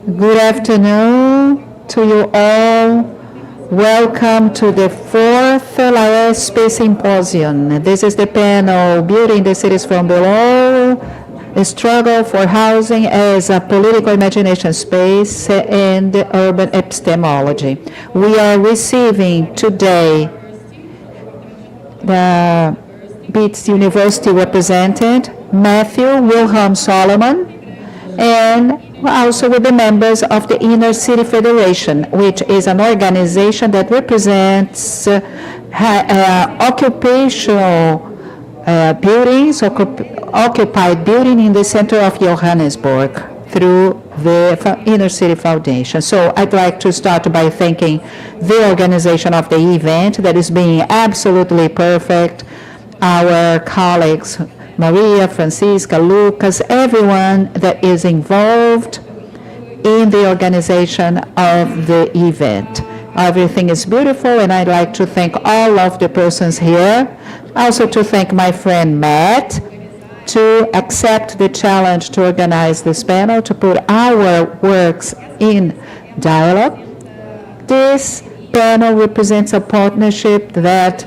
Good afternoon to you all. Welcome to the fourth LAESP Symposium. This is the panel, Building the Cities from Below, the Struggle for Housing as a Political Imagination Space and Urban Epistemology. We are receiving today the Beats University represented, Matthew Wilhelm Solomon, and also with the members of the Inner City Federation, which is an organization that represents occupational buildings, occupied building in the center of Johannesburg through the Inner City Foundation. So I'd like to start by thanking the organization of the event that is being absolutely perfect, our colleagues, Maria, Francisca, Lucas, everyone that is involved in the organization of the event. Everything is beautiful, and I'd like to thank all of the persons here. Also to thank my friend Matt to accept the challenge to organize this panel, to put our works in dialogue. This panel represents a partnership that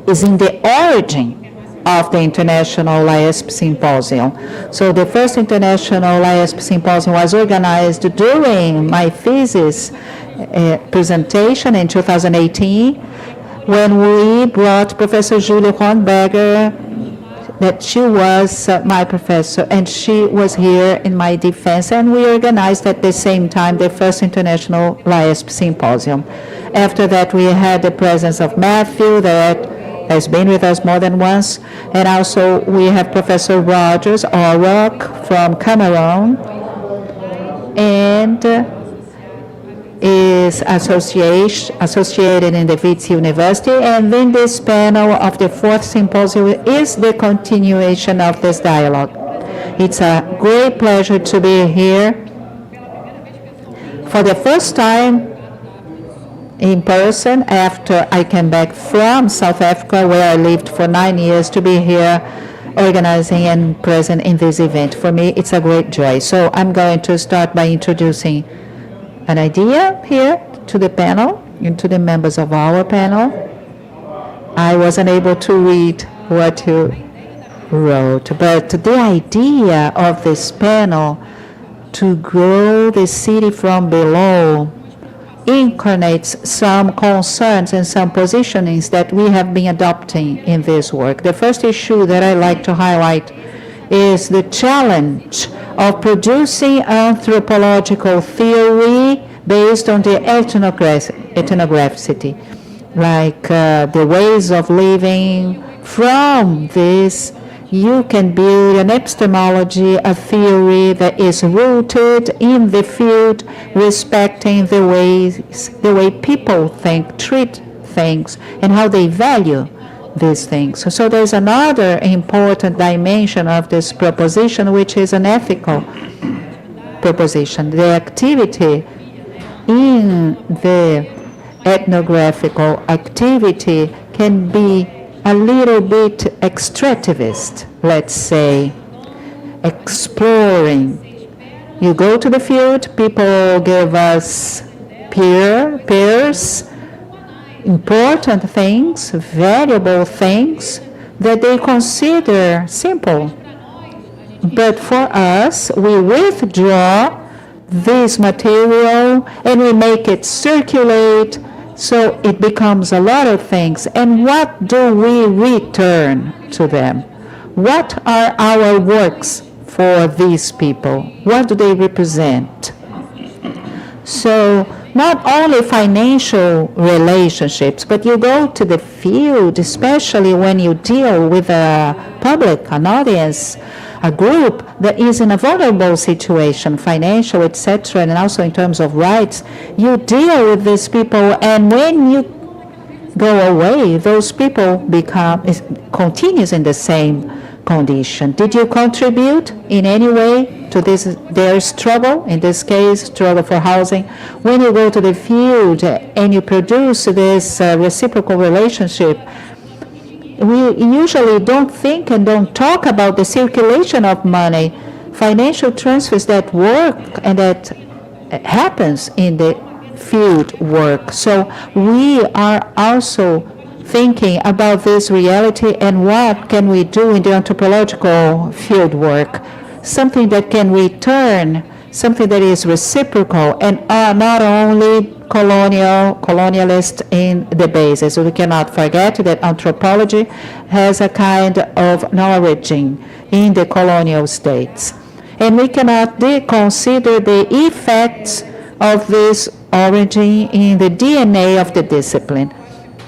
is in the origin of the International LAESP Symposium. So the first International LAESP Symposium was organized during my thesis presentation in 2018 when we brought Professor Julia Hornberger, that she was my professor, and she was here in my defense, and we organized at the same time the first International LAESP Symposium. After that, we had the presence of Matthew that has been with us more than once, and also we have Professor Rogers Orrock from Cameroon, and is associated in the Wits University. And then this panel of the fourth symposium is the continuation of this dialogue. It's a great pleasure to be here for the first time in person after I came back from South Africa, where I lived for 9 years, to be here organizing and present in this event. For me, it's a great joy. So I'm going to start by introducing an idea here to the panel and to the members of our panel. I wasn't able to read what you wrote, but the idea of this panel to grow the city from below incarnates some concerns and some positionings that we have been adopting in this work. The first issue that I like to highlight is the challenge of producing anthropological theory based on the ethnographicity, like the ways of living. From this, you can build an epistemology, a theory that is rooted in the field, respecting the way people think, treat things, and how they value these things. So there's another important dimension of this proposition, which is an ethical proposition. The activity in the ethnographical activity can be a little bit extractivist, let's say, exploring. You go to the field, people give us peers, important things, valuable things that they consider simple. But for us, we withdraw this material and we make it circulate, so it becomes a lot of things. And what do we return to them? What are our works for these people? What do they represent? So not only financial relationships, but you go to the field, especially when you deal with a public, an audience, a group that is in a vulnerable situation, financial, etc., and also in terms of rights. You deal with these people, and when you go away, those people continues in the same condition. Did you contribute in any way to their struggle, in this case, struggle for housing? When you go to the field and you produce this reciprocal relationship, we usually don't think and don't talk about the circulation of money, financial transfers that work and that happens in the field work. So we are also thinking about this reality and what can we do in the anthropological field work, something that can return, something that is reciprocal and not only colonialist in the basis. We cannot forget that anthropology has a kind of an origin in the colonial states. And we cannot consider the effects of this origin in the DNA of the discipline.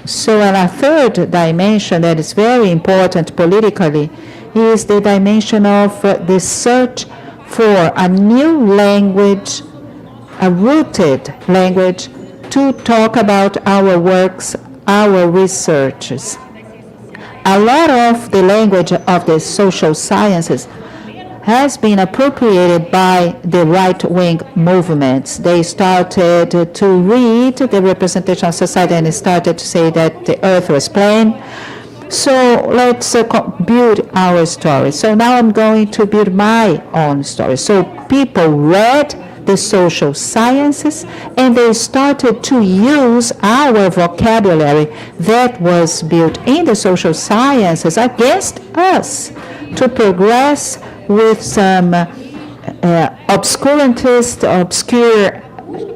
So a third dimension that is very important politically is the dimension of the search for a new language, a rooted language, to talk about our works, our researches. A lot of the language of the social sciences has been appropriated by the right-wing movements. They started to read the representation of society and started to say that the earth was plane. So let's build our story. So now I'm going to build my own story. So people read the social sciences and they started to use our vocabulary that was built in the social sciences against us to progress with some obscurantist, obscure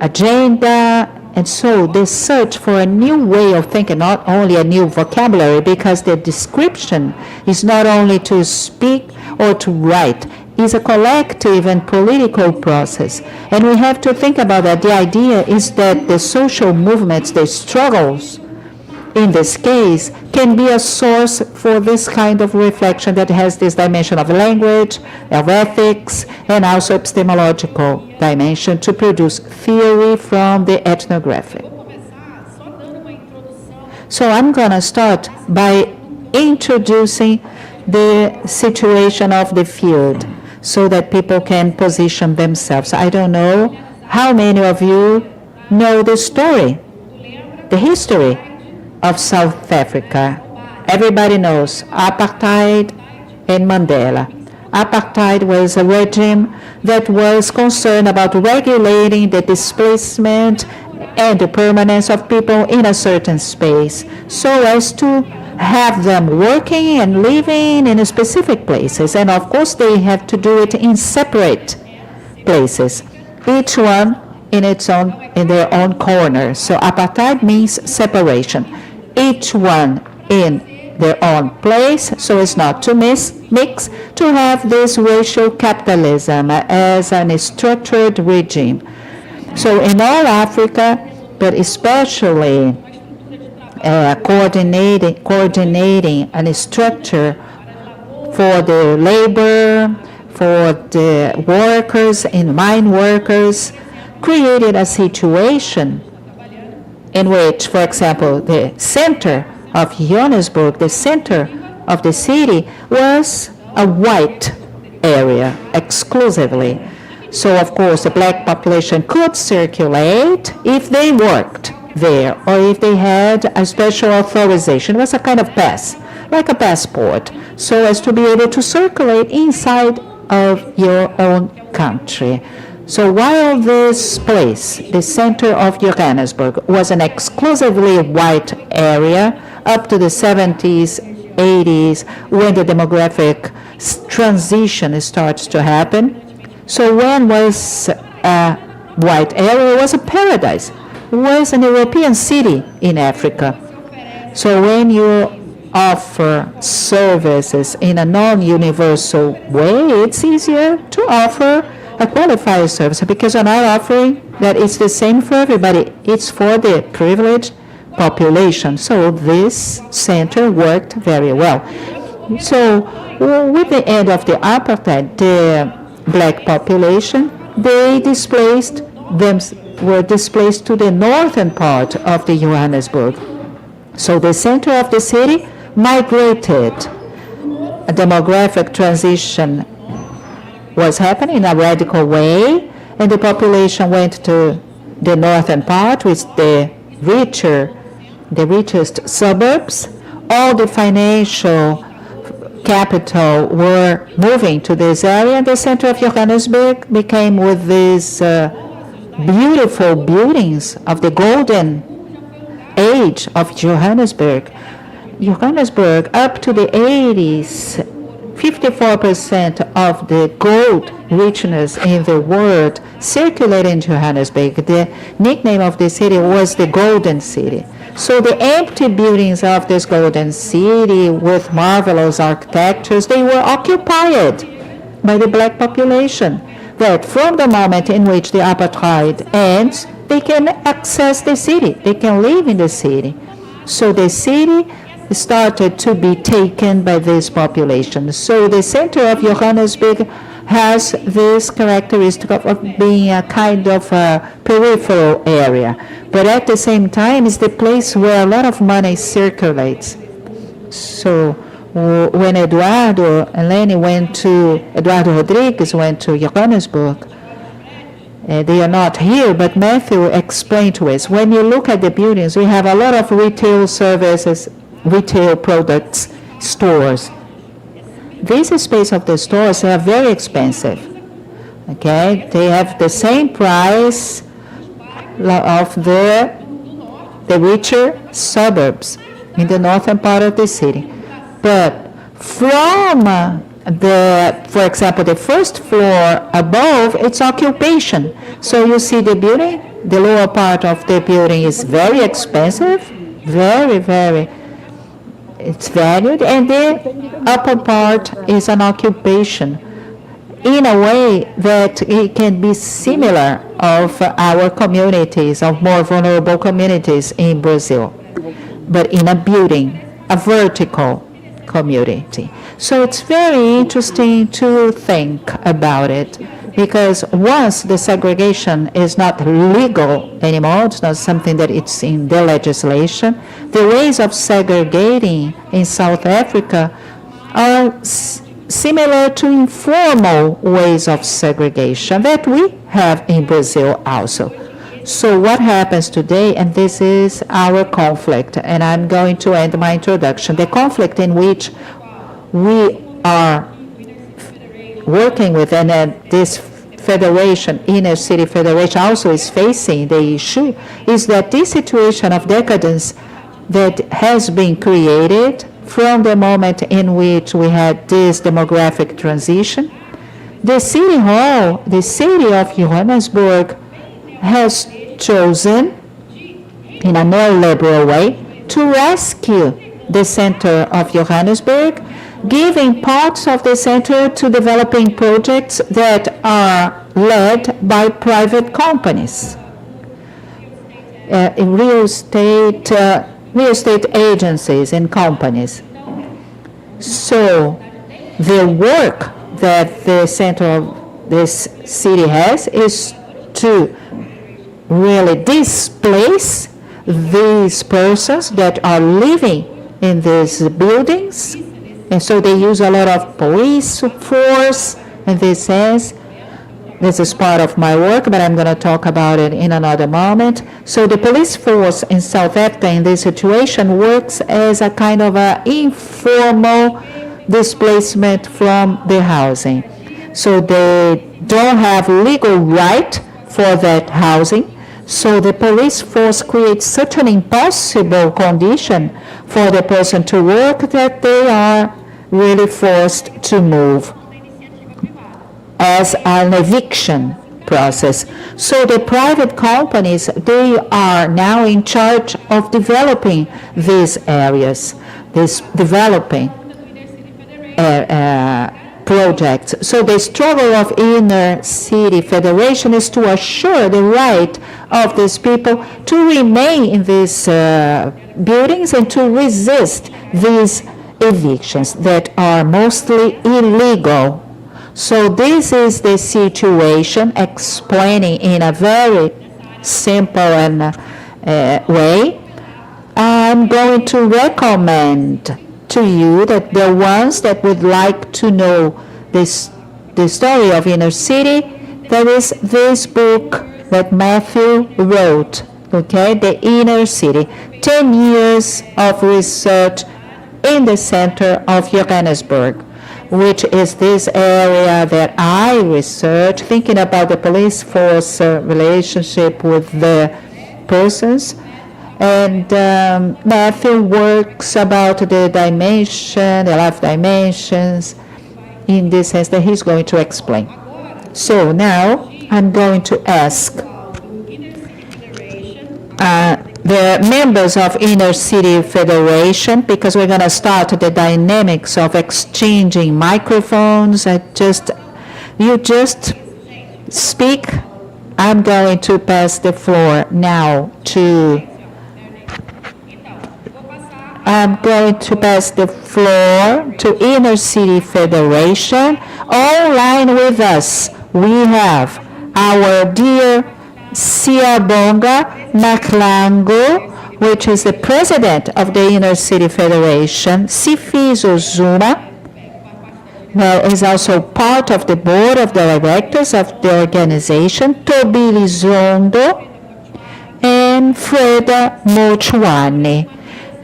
agenda. And so the search for a new way of thinking, not only a new vocabulary, because the description is not only to speak or to write, it's a collective and political process. And we have to think about that. The idea is that the social movements, the struggles, in this case, can be a source for this kind of reflection that has this dimension of language, of ethics, and also epistemological dimension to produce theory from the ethnographic. So I'm going to start by introducing the situation of the field so that people can position themselves. I don't know how many of you know the story, the history of South Africa. Everybody knows apartheid and Mandela. Apartheid was a regime that was concerned about regulating the displacement and the permanence of people in a certain space so as to have them working and living in specific places. And of course they have to do it in separate places, each one in their own corner. So apartheid means separation, each one in their own place, so as not to mix, to have this racial capitalism as an structured regime. So in all Africa, but especially coordinating a structure for the labor, for the workers and mine workers, created a situation in which, for example, the center of Johannesburg, the center of the city, was a white area exclusively. So, of course, the black population could circulate if they worked there or if they had a special authorization. It was a kind of pass, like a passport, so as to be able to circulate inside of your own country. So while this place, the center of Johannesburg, was an exclusively white area up to the 70s, 80s, when the demographic transition starts to happen. So when was a white area? It was a paradise. It was an European city in Africa. So when you offer services in a non-universal way, it's easier to offer a qualified service because you're not offering that it's the same for everybody. It's for the privileged population. So this center worked very well. So with the end of the apartheid, the black population, were displaced to the northern part of the Johannesburg. So the center of the city migrated. A demographic transition was happening in a radical way, and the population went to the northern part with the richest suburbs. All the financial capital were moving to this area, and the center of Johannesburg became with this beautiful buildings of the golden age of Johannesburg. Johannesburg, up to the 80s, 54% of the gold richness in the world circulated in Johannesburg. The nickname of the city was the Golden City. So the empty buildings of this golden city with marvelous architectures, they were occupied by the black population. That from the moment in which the apartheid ends, they can access the city. They can live in the city. So the city started to be taken by this population. So the center of Johannesburg has this characteristic of being a kind of a peripheral area. But at the same time, it's the place where a lot of money circulates. So when Eduardo Rodrigues went to Johannesburg, they are not here, but Matthew explained to us, when you look at the buildings, we have a lot of retail services, retail products, stores. This space of the stores are very expensive. Okay, they have the same price of the richer suburbs in the northern part of the city. But from for example, the first floor above, it's occupation. So you see the building, the lower part of the building is very expensive, very, it's valued, and the upper part is an occupation in a way that it can be similar of our communities, of more vulnerable communities in Brazil, but in a building, a vertical community. So it's very interesting to think about it, because once the segregation is not legal anymore, it's not something that it's in the legislation, the ways of segregating in South Africa are similar to informal ways of segregation that we have in Brazil also. So what happens today, and this is our conflict, and I'm going to end my introduction, the conflict in which we are working with, and this federation, inner city federation, also is facing the issue, is that this situation of decadence that has been created from the moment in which we had this demographic transition, the city hall, the city of Johannesburg, has chosen, in a neoliberal way, to rescue the center of Johannesburg, giving parts of the center to developing projects that are led by private companies, real estate agencies and companies. So the work that the center of this city has is to really displace these persons that are living in these buildings. And so they use a lot of police force in this sense. This is part of my work, but I'm going to talk about it in another moment. So the police force in South Africa in this situation works as a kind of an informal displacement from the housing. So they don't have legal right for that housing. So the police force creates such an impossible condition for the person to work that they are really forced to move as an eviction process. So the private companies, they are now in charge of developing these areas, this developing projects. So the struggle of inner city federation is to assure the right of these people to remain in these buildings and to resist these evictions that are mostly illegal. So this is the situation, explaining in a very simple and way. I'm going to recommend to you that the ones that would like to know the story of inner city, there is this book that Matthew wrote, okay, The Inner City, 10 years of research in the center of Johannesburg. which is this area that I research, thinking about the police force relationship with the persons. And Matthew works about the dimension, the life dimensions, in the sense that he's going to explain. So now I'm going to ask the members of Inner City Federation, because we're going to start the dynamics of exchanging microphones. You just speak. I'm going to pass the floor now to Inner City Federation. Online with us, we have our dear Siabonga Maklango, which is the president of the Inner City Federation. Sifiso Zuma, is also part of the board of directors of the organization. Tobili Zondo and Freda Mochwani.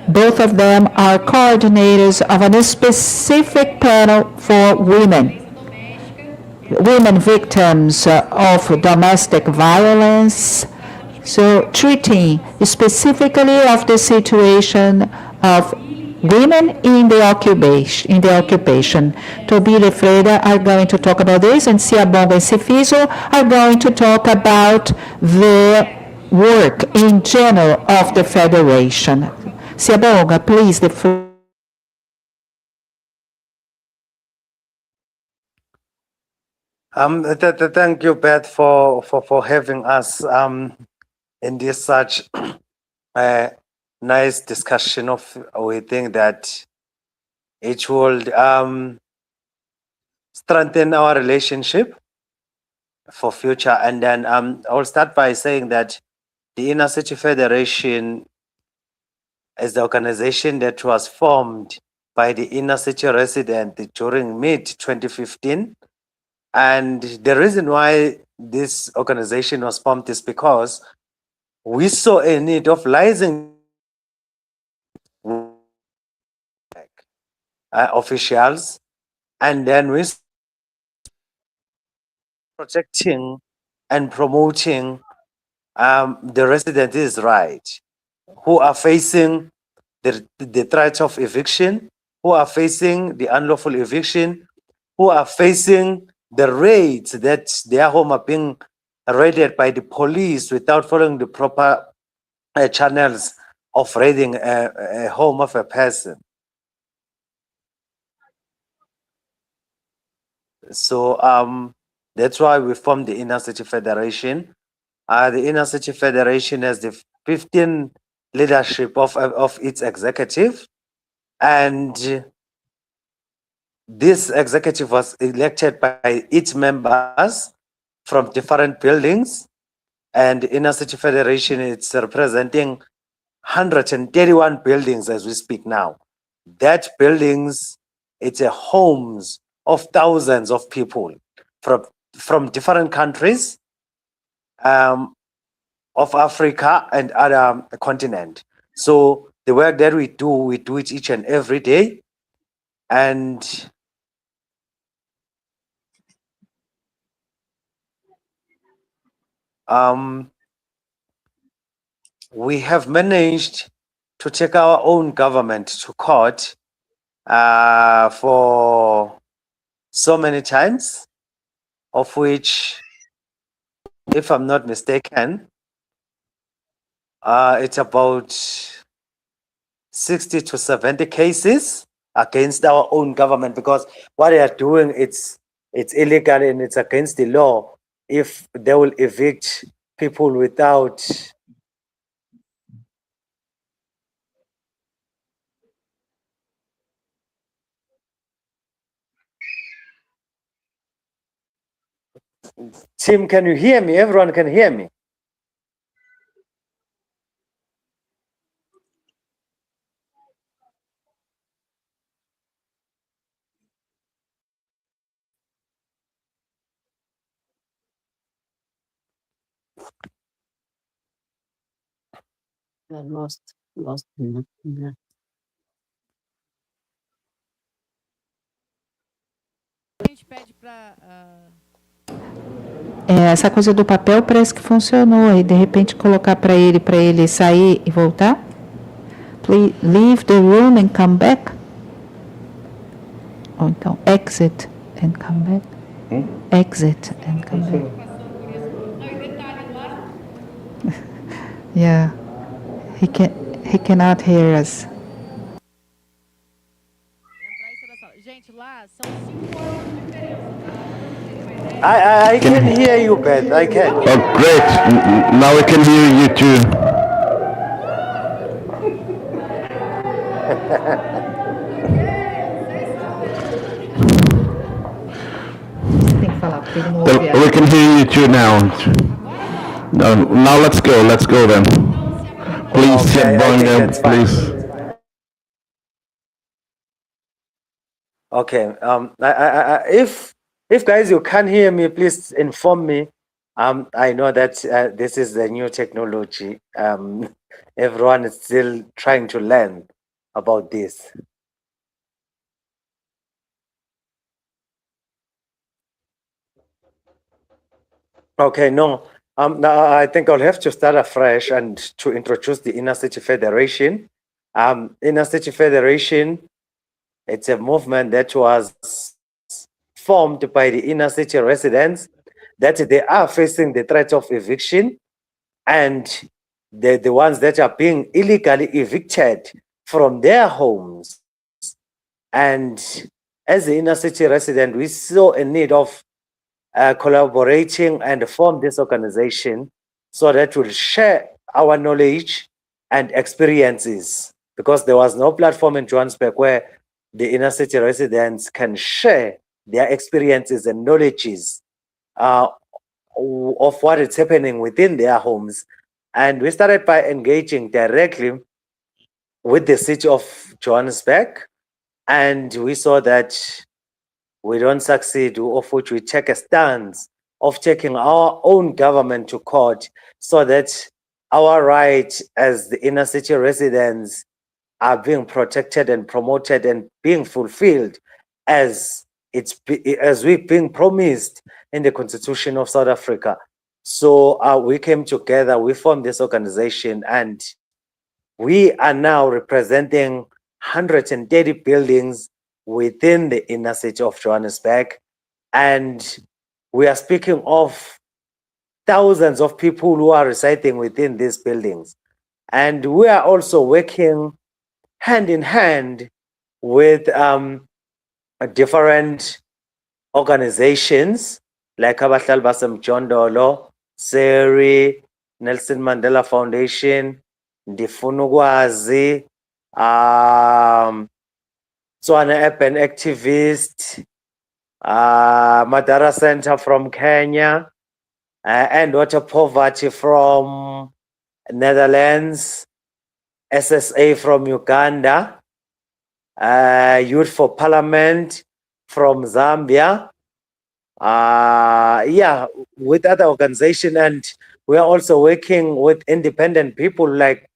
Both of them are coordinators of a specific panel for women victims of domestic violence, so treating specifically of the situation of women in the occupation. Tobile Freda are going to talk about this, and Siabonga and Sifiso are going to talk about the work in general of the Federation. Siabonga, please, the floor. Thank you, Beth, for having us in this such nice discussion we think that it will strengthen our relationship for future. And then I'll start by saying that the Inner City Federation is the organization that was formed by the Inner City resident during mid-2015. And the reason why this organization was formed is because we saw a need of liaising officials, and then we protecting and promoting the residents' right, who are facing the threat of eviction, who are facing the unlawful eviction, who are facing the raids that their home are being raided by the police without following the proper channels of raiding a home of a person. So that's why we formed the Inner City Federation. The Inner City Federation has the 15 leadership of its executive, and this executive was elected by its members from different buildings, and the Inner City Federation is representing 131 buildings as we speak now. That buildings, it's a homes of thousands of people from different countries of Africa and other continent. So the work that we do it each and every day. And we have managed to take our own government to court for so many times, of which, if I'm not mistaken, it's about 60 to 70 cases against our own government, because what they are doing, it's illegal and it's against the law if they will evict people without Tim, can you hear me? Everyone can hear me. Lost. pede para Essa coisa do papel parece que funcionou. E de repente colocar para ele sair e voltar. Please leave the room and come back. Ou então exit and come back. Exit and come back. Não, e detalhe lá. Yeah, he cannot hear us. Entrar e sair da sala. Gente, lá são 5 horas de diferença, tá? I can hear you, Beth. I can. Oh, great. Now we can hear you too. Tem que falar porque ele não ouve. We can hear you too now. Now let's go then. Please Okay, sit I down think there, that's fine. please. Okay. If guys you can't hear me, please inform me. I know that this is the new technology. Everyone is still trying to learn about this. Okay, no. Now I think I'll have to start afresh and to introduce the Inner City Federation. Inner City Federation, it's a movement that was formed by the inner city residents that they are facing the threat of eviction, and the ones that are being illegally evicted from their homes. And as the inner city resident, we saw a need of collaborating and form this organization so that we'll share our knowledge and experiences, because there was no platform in Johannesburg where the inner city residents can share their experiences and knowledges of what is happening within their homes. And we started by engaging directly with the city of Johannesburg, and we saw that we don't succeed, of which we take a stance of taking our own government to court so that our rights as the inner city residents are being protected and promoted and being fulfilled as we've been promised in the Constitution of South Africa. So we came together, we formed this organization, and we are now representing 130 buildings within the inner city of Johannesburg. And we are speaking of thousands of people who are residing within these buildings. And we are also working hand in hand with different organizations like Abahlali Basemjondolo, Seri, Nelson Mandela Foundation, Ndifuna Ukwazi, Tswana Urban Activist, Madara Center from Kenya, and Water Poverty from Netherlands, SSA from Uganda, Youth for Parliament from Zambia, with other organizations. And we are also working with independent people like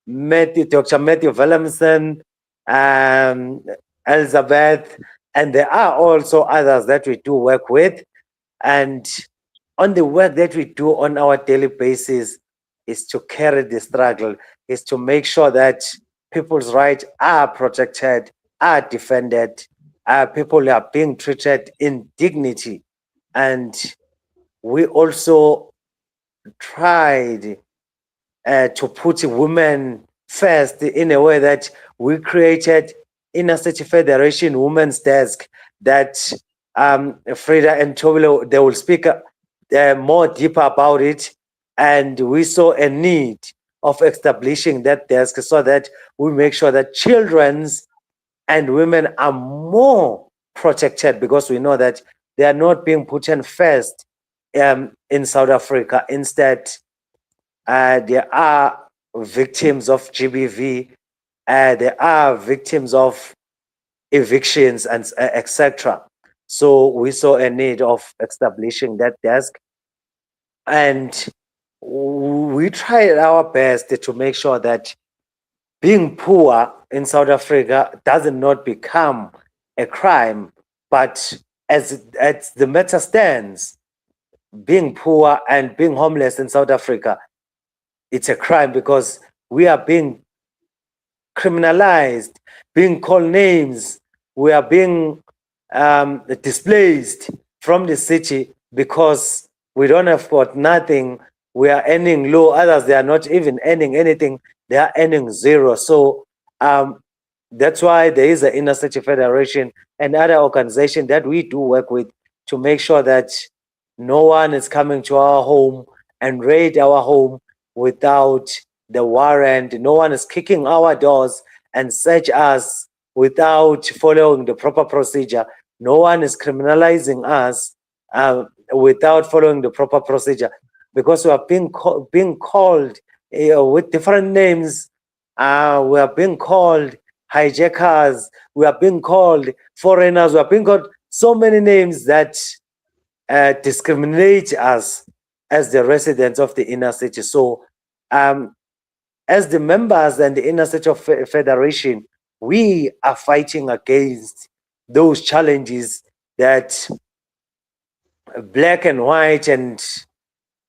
Dr. Matthew Williamson, Elizabeth, and there are also others that we do work with. And on the work that we do on our daily basis is to carry the struggle, is to make sure that people's rights are protected, are defended, people are being treated in dignity. And we also tried to put women first in a way that we created Inner City Federation Women's Desk that Frida and Tobilo, they will speak more deeper about it. And we saw a need of establishing that desk so that we make sure that children's and women are more protected, because we know that they are not being put in first in South Africa. Instead, there are victims of GBV, there are victims of evictions, and etc. So we saw a need of establishing that desk, and we tried our best to make sure that being poor in South Africa does not become a crime, but as the matter stands, being poor and being homeless in South Africa, it's a crime because we are being criminalized, being called names. We are being displaced from the city because we don't have got nothing. We are earning low. Others, they are not even earning anything. They are earning zero. So that's why there is an Inner City Federation and other organizations that we do work with to make sure that no one is coming to our home and raid our home without the warrant. No one is kicking our doors and search us without following the proper procedure. No one is criminalizing us without following the proper procedure, because we are being called with different names. We are being called hijackers. We are being called foreigners. We are being called so many names that discriminate us as the residents of the inner city. So as the members and the Inner City Federation, we are fighting against those challenges that black and white and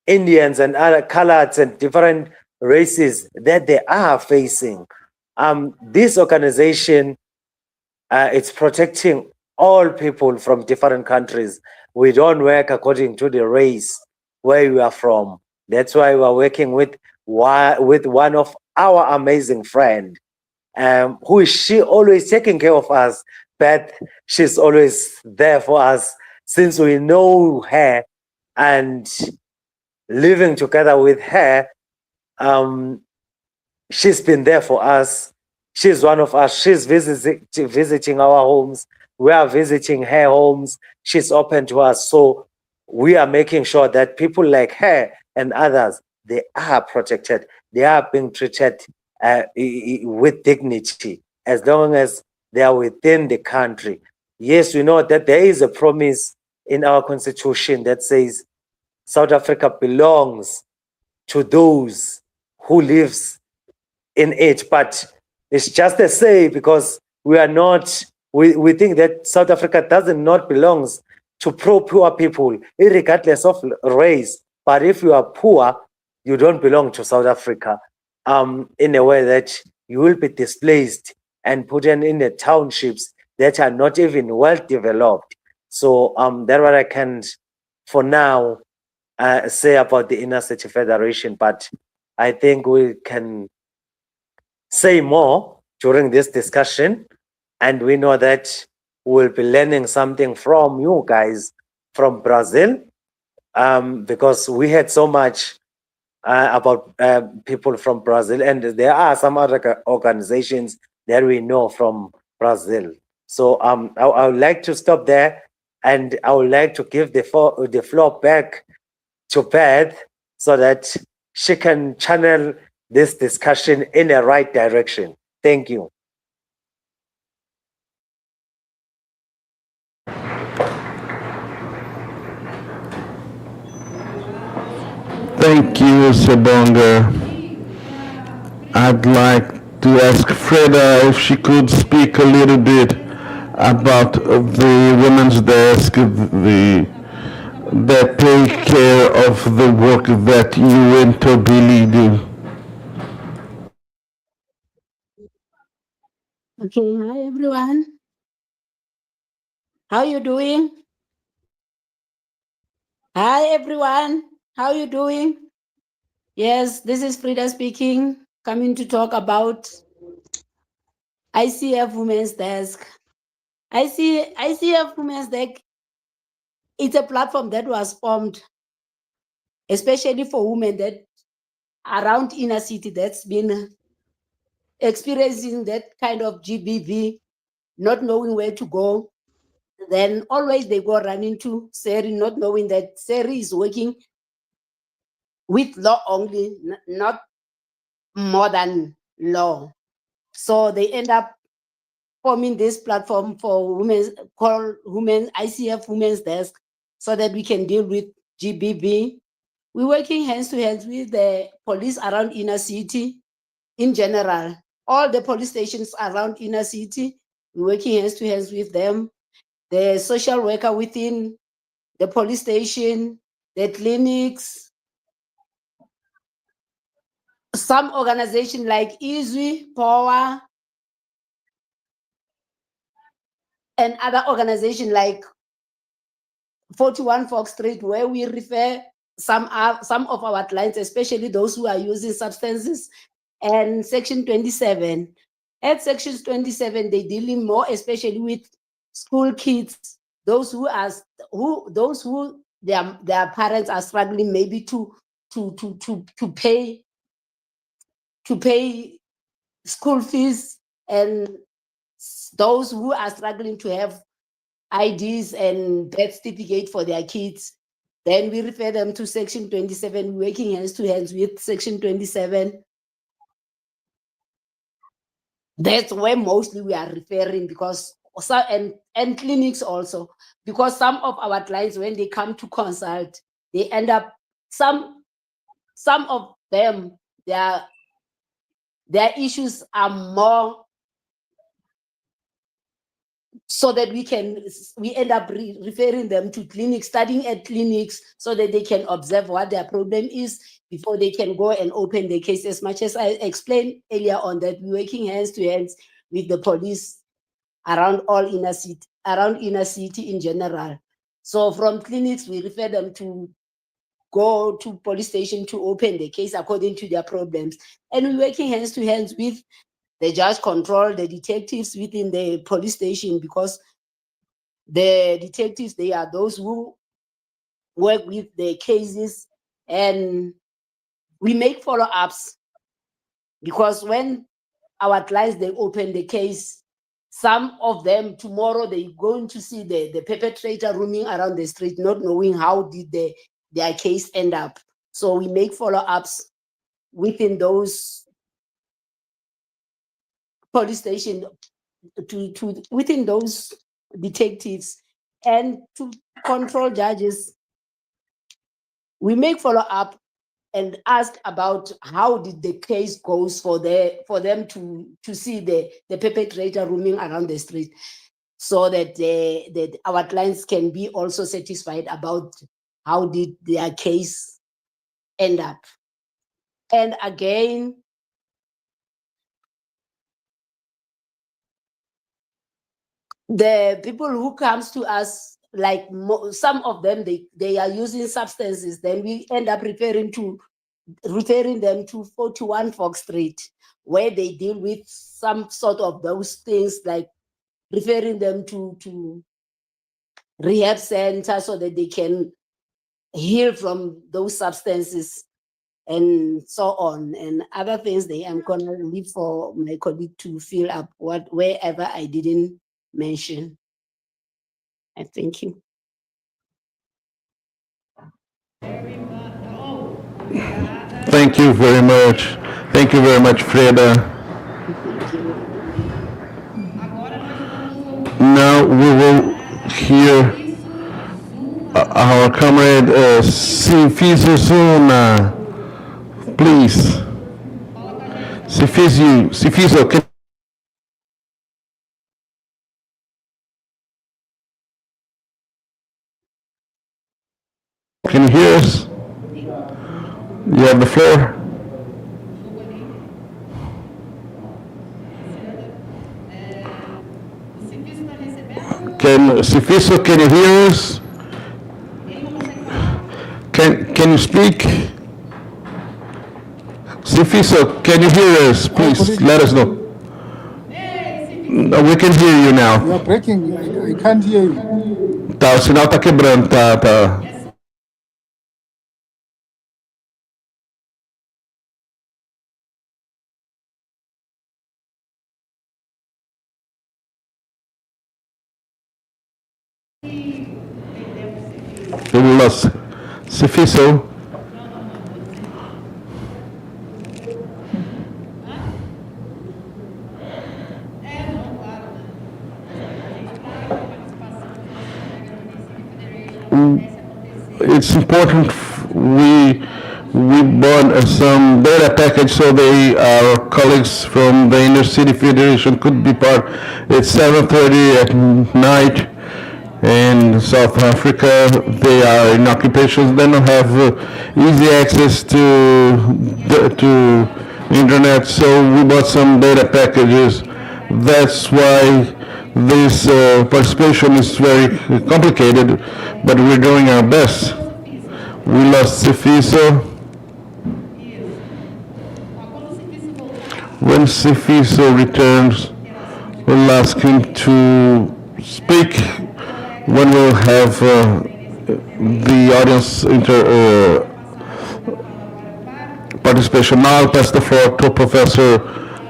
Indians and other colors and different races that they are facing. This organization, it's protecting all people from different countries. We don't work according to the race where you are from. That's why we are working with one of our amazing friend, who is she always taking care of us, but she's always there for us since we know her and living together with her. She's been there for us. She's one of us. She's visiting our homes. We are visiting her homes. She's open to us. So we are making sure that people like her and others, they are protected. They are being treated with dignity as long as they are within the country. Yes, we know that there is a promise in our constitution that says South Africa belongs to those who lives in it, but it's just a say, because we are not, we think that South Africa doesn't not belongs to poor people, regardless of race. But if you are poor, you don't belong to South Africa, in a way that you will be displaced and put in the townships that are not even well developed. So that's what I can, for now, say about the Inner City Federation. But I think we can say more during this discussion, and we know that we'll be learning something from you guys from Brazil, because we had so much about people from Brazil, and there are some other organizations that we know from Brazil. So I would like to stop there, and I would like to give the floor back to Beth so that she can channel this discussion in the right direction. Thank you. Thank you, Sebonga. I'd like to ask Freda if she could speak a little bit about the women's desk, that take care of the work that you and Tobili do. Okay, hi everyone. How you doing? Hi everyone. How you doing? Yes, this is Frida speaking, coming to talk about ICF Women's Desk. ICF Women's Desk, it's a platform that was formed especially for women that around inner city that's been experiencing that kind of GBV, not knowing where to go. Then always they go run into Seri, not knowing that Seri is working with law only, not more than law. So they end up forming this platform for women, called ICF Women's Desk, so that we can deal with GBV. We're working hands to hands with the police around inner city in general. All the police stations around inner city, we're working hands to hands with them. the social worker within the police station, the clinics, some organization like Izwi, Power, and other organization like 41 Fox Street, where we refer some of our clients, especially those who are using substances, and Section 27. At Section 27, they dealing more especially with school kids, those who their parents are struggling maybe to pay school fees, and those who are struggling to have IDs and birth certificate for their kids. Then we refer them to Section 27, working hands to hands with Section 27. That's where mostly we are referring, because and clinics also, because some of our clients, when they come to consult, they end up some of them, their issues are more, so that we end up referring them to clinics, studying at clinics, so that they can observe what their problem is before they can go and open the case. As much as I explained earlier on, that we're working hands to hands with the police around inner city in general. So from clinics, we refer them to go to police station to open the case according to their problems. And we're working hands to hands with the judge control, the detectives within the police station, because the detectives, they are those who work with the cases, and we make follow-ups, because when our clients, they open the case, some of them tomorrow, they're going to see the perpetrator roaming around the street, not knowing how did their case end up. So we make follow-ups within those police station to within those detectives, and to control judges. We make follow-up and ask about how did the case goes for them to see the perpetrator roaming around the street, so that that our clients can be also satisfied about how did their case end up. And again, the people who comes to us, like some of them, they are using substances, then we end up referring them to 41 Fox Street, where they deal with some sort of those things, like referring them to rehab center, so that they can heal from those substances, and so on, and other things. I'm gonna leave for my colleague to fill up wherever I didn't mention. I thank you. Thank you very much. Thank you very much, Freda. Thank you. Now we will hear our comrade Sifiso Zuna. Please. Sifiso, can you hear us? You have the floor. Sifiso, can you hear us? Can you speak? Sifiso, can you hear us? Please let us know. No, we can hear you now. You are breaking. I can't hear you. Tá, o sinal tá quebrando, tá. Sifiso. It's important we bought some data package so our colleagues from the Inner City Federation could be part. It's 7:30 at night. In South Africa, they are in occupations. They don't have easy access to internet, so we bought some data packages. That's why this participation is very complicated, but we're doing our best. We lost Sifiso. When Sifiso returns, we'll ask him to speak when we'll have the audience participation. Now I'll pass the floor to Professor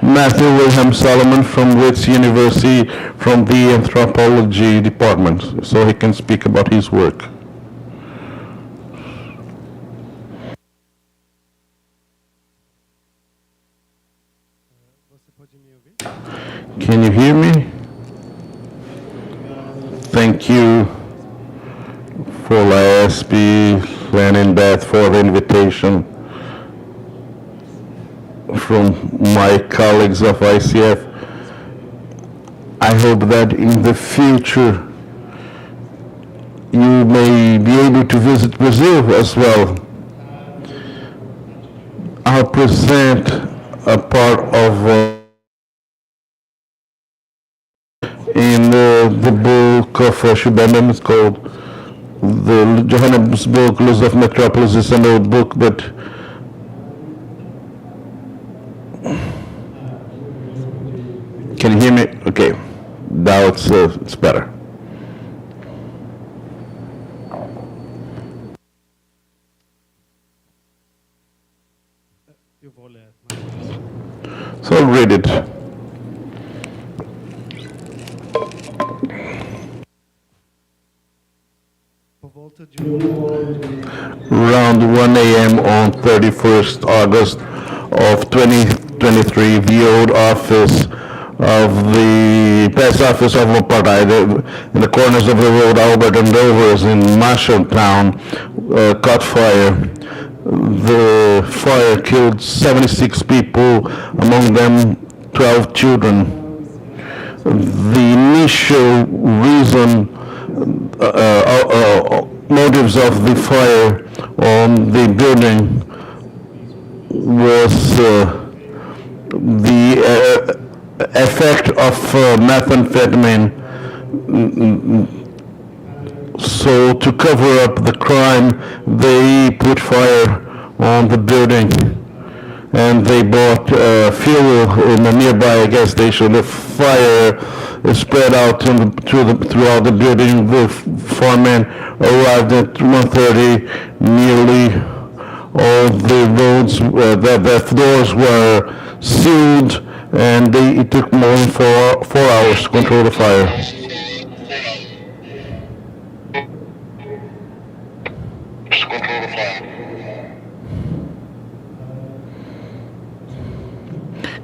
Matthew Wilhelm Solomon from Wits University from the Anthropology Department, so he can speak about his work. Can you hear me? Thank you for LASP, Len and Beth for the invitation from my colleagues of ICF. I hope that in the future you may be able to visit Brazil as well. I'll present a part of in the book of Shubandam. It's called the Johannesburg Laws of Metropolis. It's an old book, but can you hear me? Okay, now it's better. So I'll read it. Around 1 a.m. on 31st August of 2023, the old office of the past office of apartheid in the corners of the road Albert and Dover's in Marshalltown caught fire. The fire killed 76 people, among them 12 children. The initial reason motives of the fire on the building was the effect of methamphetamine. So to cover up the crime, they put fire on the building, and they bought fuel in a nearby gas station. The fire spread out throughout the building. The foreman arrived at 1:30. Nearly all the roads, the doors were sealed, and it took more than 4 hours to control the fire.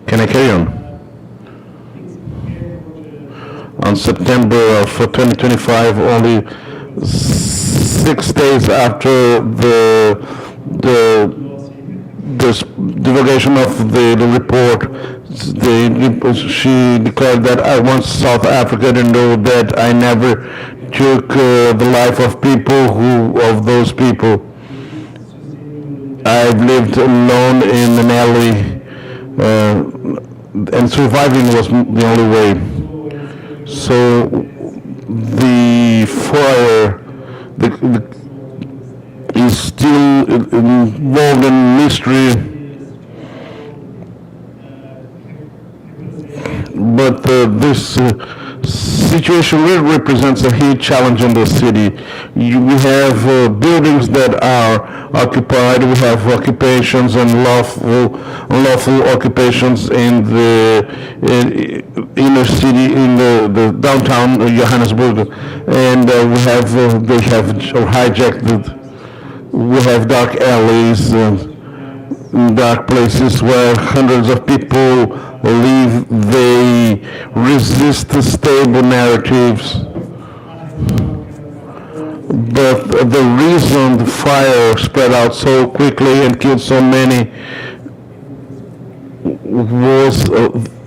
Can I carry on? On September of 2025, only 6 days after the divulgation of the report, she declared that I want South Africa to know that I never took the life of those people. I've lived alone in an alley, and surviving was the only way. So the fire is still involved in mystery, but this situation really represents a huge challenge in the city. We have buildings that are occupied. We have occupations and unlawful occupations in the inner city, in the downtown Johannesburg, and they have hijacked. We have dark alleys, dark places where hundreds of people live. They resist the stable narratives. But the reason the fire spread out so quickly and killed so many was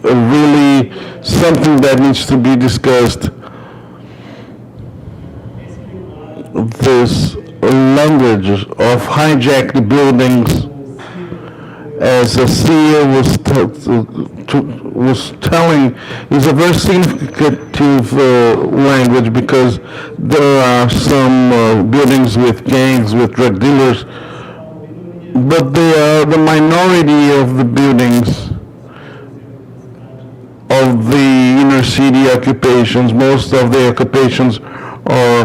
really something that needs to be discussed. this language of hijacked buildings, as the CEO was telling, is a very significant language, because there are some buildings with gangs, with drug dealers, but they are the minority of the buildings of the inner city occupations. Most of the occupations are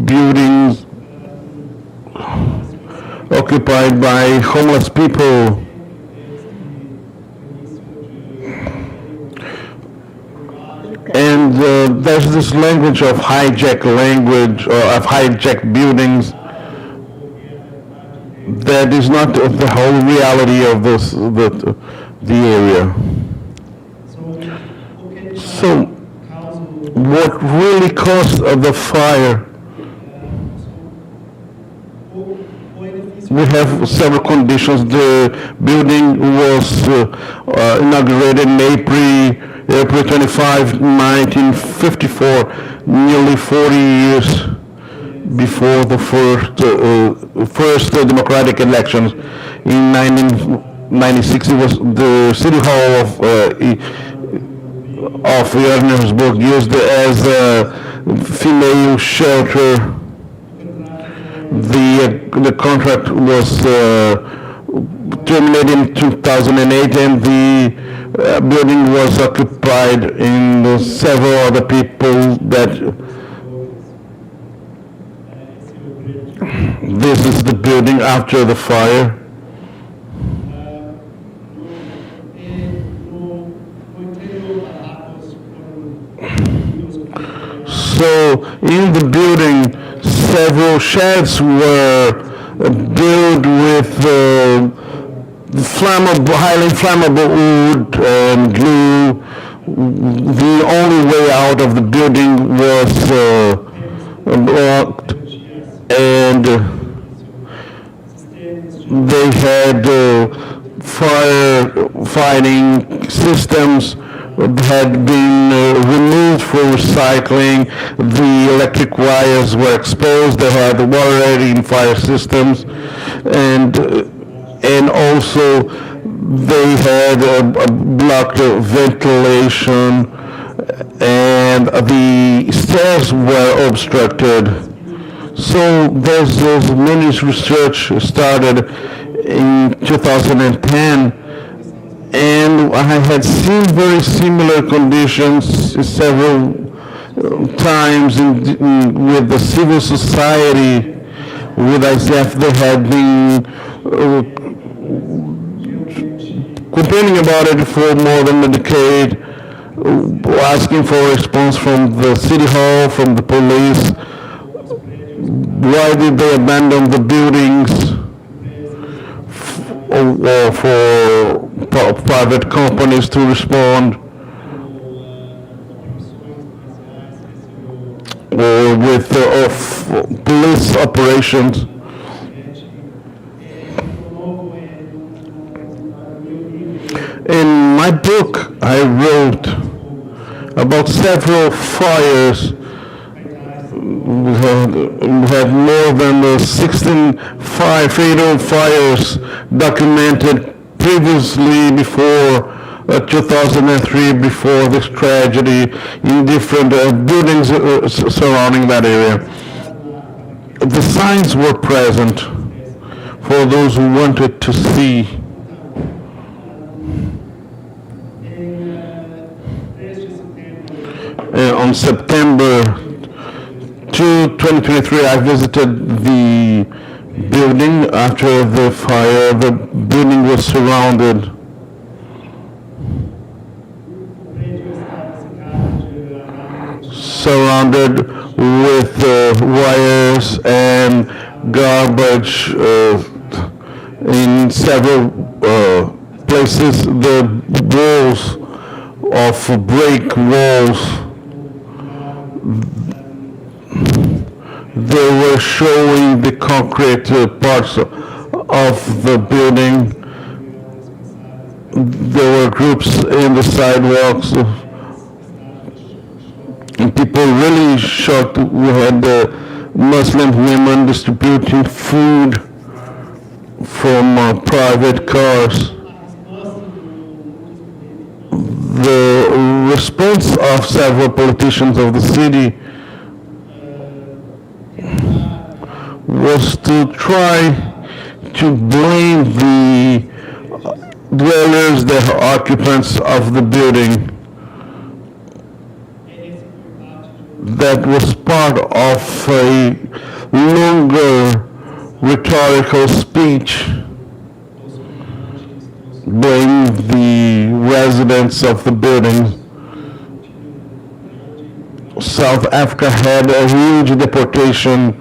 buildings occupied by homeless people. And there's this language of hijacked language, or of hijacked buildings, that is not the whole reality of the area. So, what really caused the fire? We have several conditions. The building was inaugurated in April 25, 1954, nearly 40 years before the first democratic elections. In 1996, it was the City Hall of Johannesburg used as a female shelter. The contract was terminated in 2008, and the building was occupied in several other people. That this is the building after the fire. So in the building, several sheds were built with highly flammable wood and glue. The only way out of the building was blocked, and they had firefighting systems had been removed for recycling. The electric wires were exposed. They had water-rating fire systems, and also they had blocked ventilation, and the stairs were obstructed. So there's many research started in 2010. And I had seen very similar conditions several times with the civil society, with ISF. They had been complaining about it for more than a decade, asking for a response from the city hall, from the police. Why did they abandon the buildings or for private companies to respond, or with police operations? In my book, I wrote about several fires. We had more than 16 fatal fires documented previously before 2003, before this tragedy, in different buildings surrounding that area. The signs were present for those who wanted to see. On September 2, 2023, I visited the building after the fire. The building was surrounded. Surrounded with wires and garbage in several places. The walls of brick walls, they were showing the concrete parts of the building. There were groups in the sidewalks, and people really shocked. We had Muslim women distributing food from private cars. The response of several politicians of the city was to try to blame the dwellers, the occupants of the building. That was part of a longer rhetorical speech blaming the residents of the building. South Africa had a huge deportation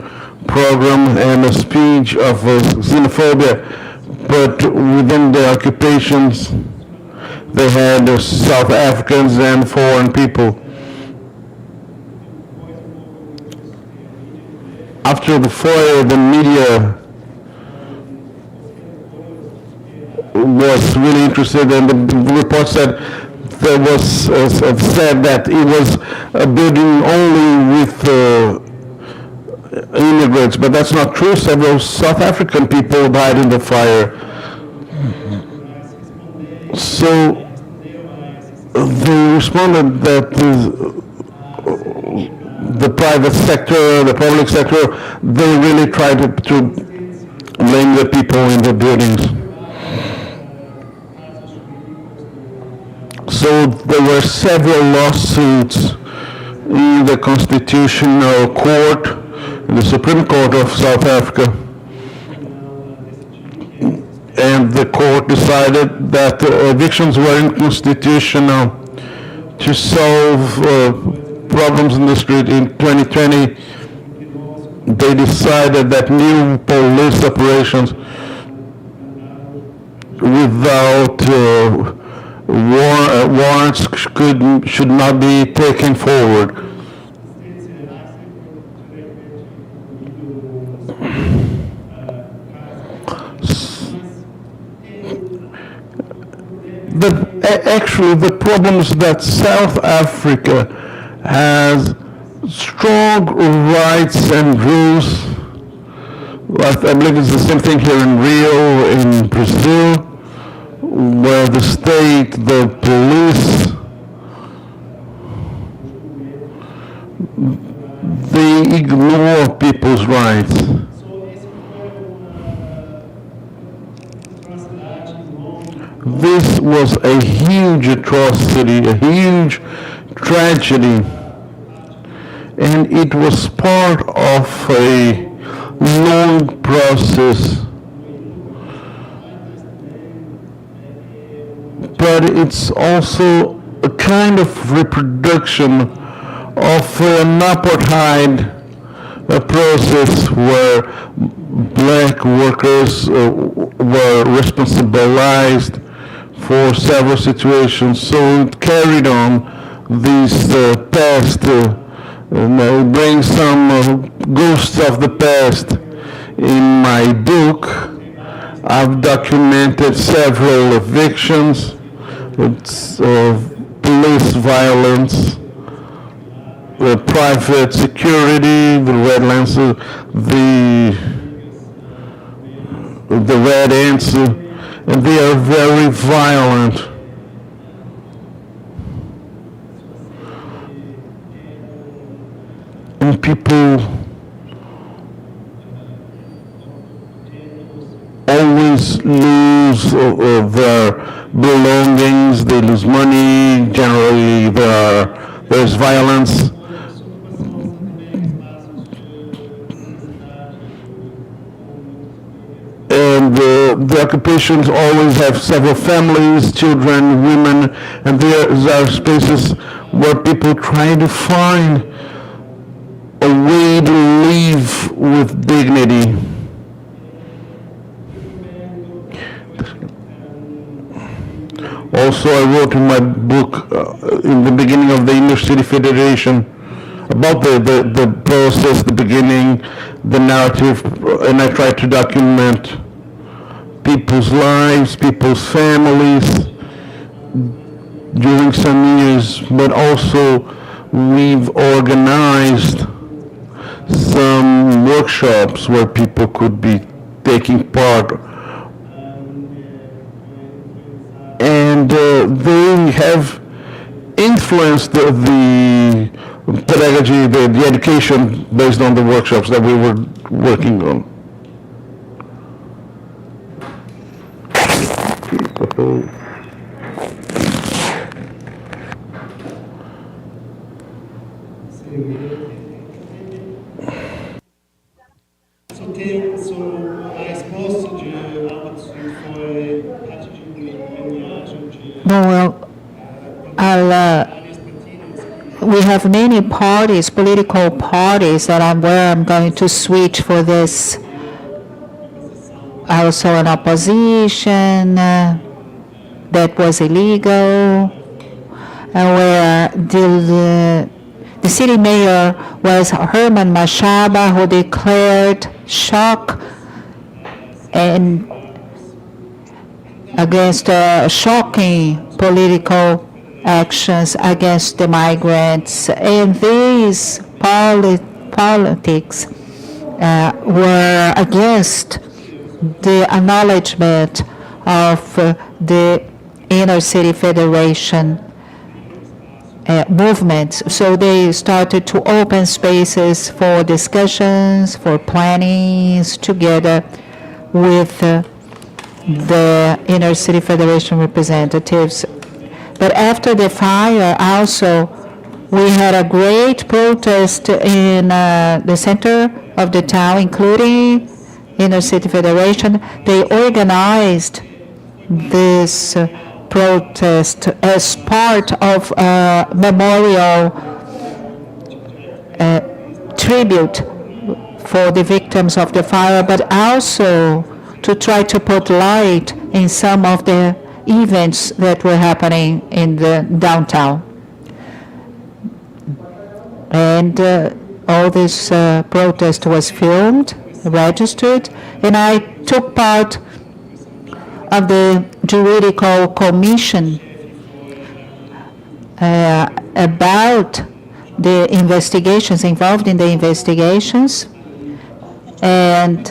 program and a speech of xenophobia, but within the occupations they had South Africans and foreign people. After the fire, the media was really interested, and the report said there was said that it was a building only with immigrants, but that's not true. Several South African people died in the fire. So they responded that the private sector, the public sector, they really tried to blame the people in the buildings. So there were several lawsuits in the Constitutional Court, in the Supreme Court of South Africa. And the court decided that evictions were unconstitutional. To solve problems in the street in 2020, they decided that new police operations without warrants should not be taken forward. Actually, the problem is that South Africa has strong rights and rules. I believe it's the same thing here in Rio, in Brazil, where the state, the police, they ignore people's rights. This was a huge atrocity, a huge tragedy, and it was part of a long process. But it's also a kind of reproduction of an apartheid process where black workers were responsibilized for several situations. So it carried on this past, bring some ghosts of the past. In my book, I've documented several evictions, police violence, private security, the red lances, the red ants, and they are very violent. And people always lose their belongings, they lose money, generally there's violence. And the occupations always have several families, children, women, and there are spaces where people try to find a way to live with dignity. Also, I wrote in my book, in the beginning of the Inner City Federation, about the process, the beginning, the narrative, and I tried to document people's lives, people's families during some years, but also we've organized some workshops where people could be taking part, and they have influenced the pedagogy, the education based on the workshops that we were working on. So a resposta de Alberto foi Well, we have many parties, political parties, that I'm going to switch for this. Also an opposition that was illegal, where the city mayor was Herman Machaba, who declared shock and against shocking political actions against the migrants. And these politics were against the acknowledgement of the inner city federation movement. So they started to open spaces for discussions, for plannings, together with the inner city federation representatives. But after the fire, also, we had a great protest in the center of the town, including inner city federation. They organized this protest as part of a memorial tribute for the victims of the fire, but also to try to put light in some of the events that were happening in the downtown. And all this protest was filmed, registered, and I took part of the juridical commission about the investigations, involved in the investigations, and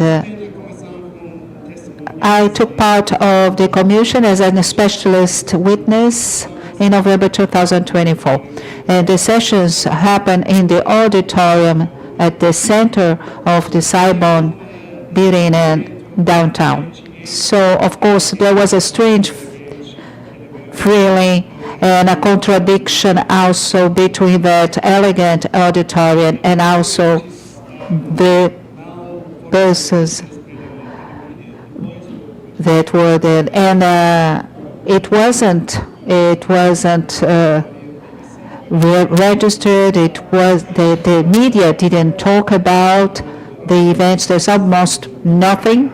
I took part of the commission as a specialist witness in November 2024. And the sessions happened in the auditorium at the center of the Saibon building in downtown. So, of course, there was a strange feeling and a contradiction also between that elegant auditorium and also the persons that were there. And it wasn't registered. It was the media didn't talk about the events. There's almost nothing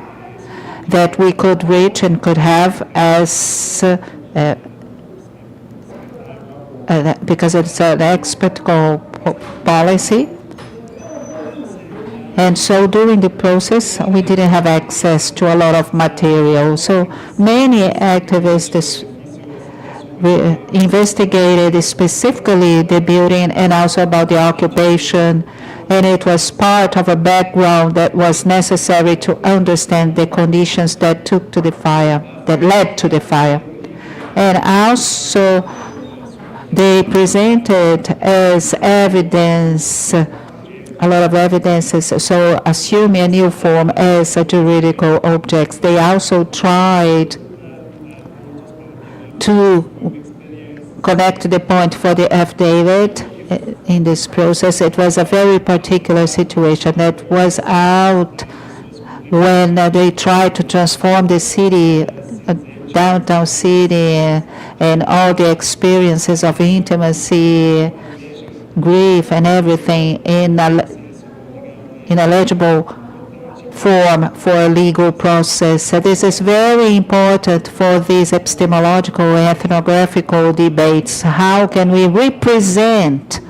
that we could reach and could have as because it's an expectable policy. And so during the process, we didn't have access to a lot of material. So many activists investigated specifically the building and also about the occupation, and it was part of a background that was necessary to understand the conditions that took to the fire, that led to the fire. And also they presented as evidence, a lot of evidences, so assuming a new form as a juridical objects. They also tried to connect the point for the affidavit in this process. It was a very particular situation that was out when they tried to transform the city, downtown city, and all the experiences of intimacy, grief, and everything in a legible form for a legal process. So this is very important for these epistemological and ethnographical debates. How can we represent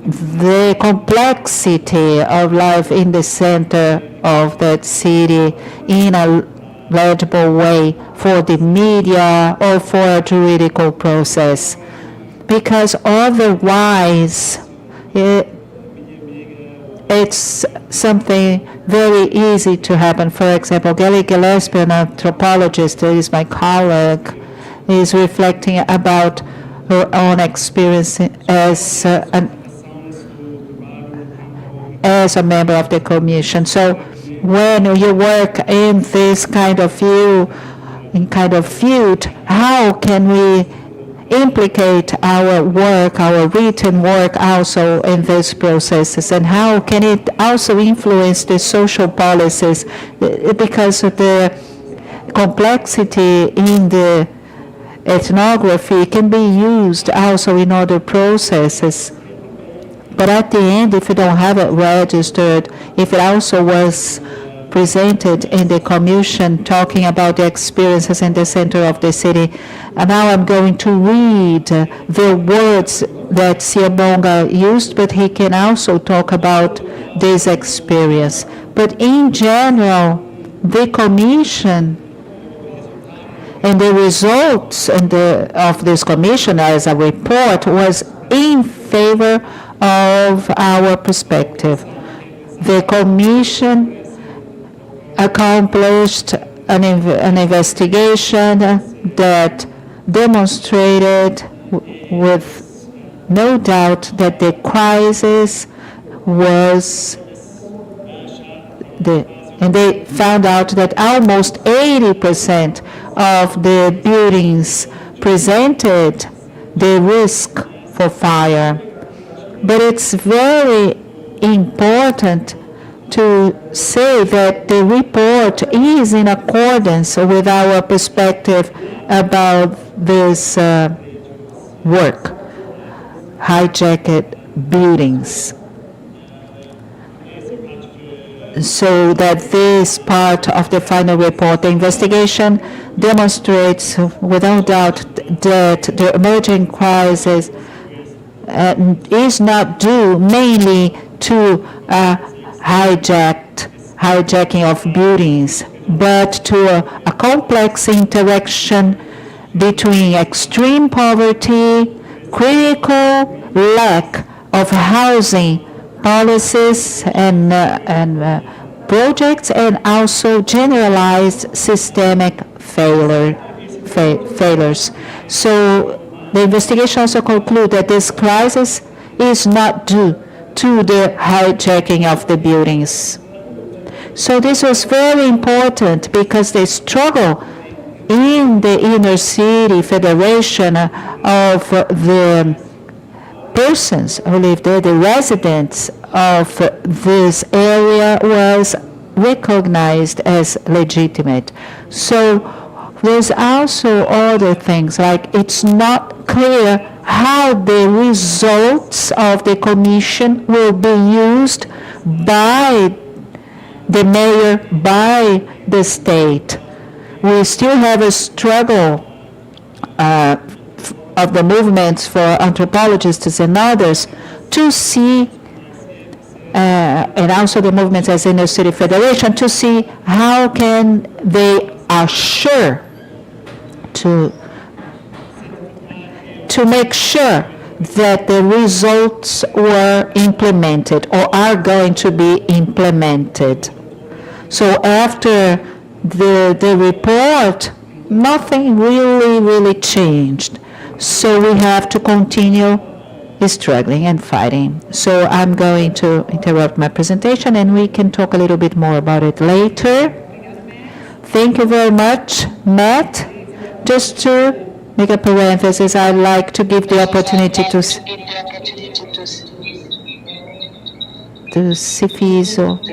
the complexity of life in the center of that city in a legible way for the media or for a juridical process? Because otherwise it's something very easy to happen. For example, Gary Gillespie, an anthropologist, who is my colleague, is reflecting about her own experience as a member of the commission. So when you work in this kind of field, how can we implicate our work, our written work also in these processes, and how can it also influence the social policies, because of the complexity in the ethnography can be used also in other processes. But at the end, if you don't have it registered, if it also was presented in the commission talking about the experiences in the center of the city. And now I'm going to read the words that Siyabonga used, but he can also talk about this experience. But in general, the commission and the results of this commission as a report was in favor of our perspective. The commission accomplished an investigation that demonstrated with no doubt that the crisis was and they found out that almost 80% of the buildings presented the risk for fire. But it's very important to say that the report is in accordance with our perspective about this work, hijacked buildings. So that this part of the final report, the investigation demonstrates without doubt that the emerging crisis is not due mainly to hijacking of buildings, but to a complex interaction between extreme poverty, critical lack of housing policies and projects, and also generalized systemic failures. So the investigation also concluded that this crisis is not due to the hijacking of the buildings. So this was very important because the struggle in the inner city federation of the persons who live there, the residents of this area, was recognized as legitimate. So there's also other things, like it's not clear how the results of the commission will be used by the mayor, by the state. We still have a struggle of the movements for anthropologists and others to see, and also the movements as Inner City Federation, to see how can they assure to make sure that the results were implemented or are going to be implemented. So after the report, nothing really changed. So we have to continue struggling and fighting. So I'm going to interrupt my presentation and we can talk a little bit more about it later. Thank you very much, Matt. Just to make a parenthesis, I'd like to give the opportunity to Cifiso. A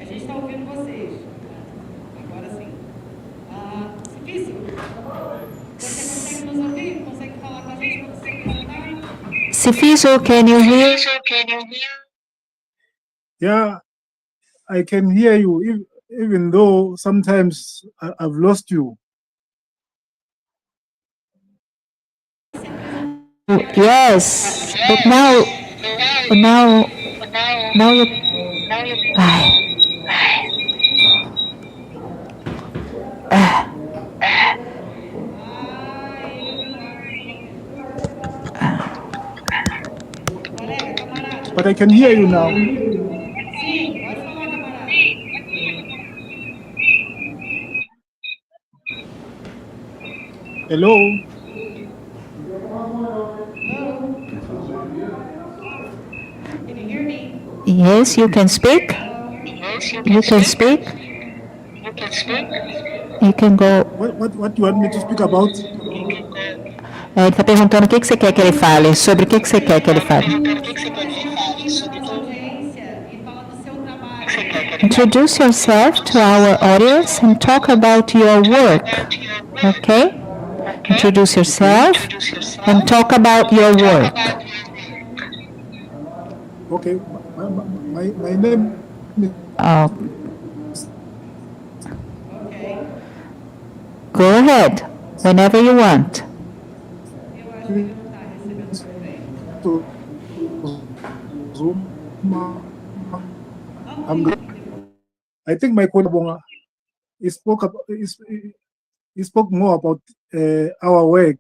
gente está ouvindo vocês. Agora sim. Cifício, você consegue nos ouvir? Consegue falar com a gente quando você apresentar? Cifiso, can you hear? Yeah, I can hear you, even though sometimes I've lost you. Yes, but now you. But I can hear you now. Sim, pode falar, camarada. Hello? Can you hear me? Yes, you can speak. You can speak. You can go. What do you want me to speak about? Ele está perguntando o que você quer que ele fale, sobre o que você quer que ele fale. Nossa audiência e fala do seu trabalho. Introduce yourself to our audience and talk about your work. Okay? Introduce yourself and talk about your work. Okay, my name is Oh, Ok. go ahead, whenever you want. Eu acho que ele não está recebendo muito bem. Zoom. I think my colleague he spoke more about our work.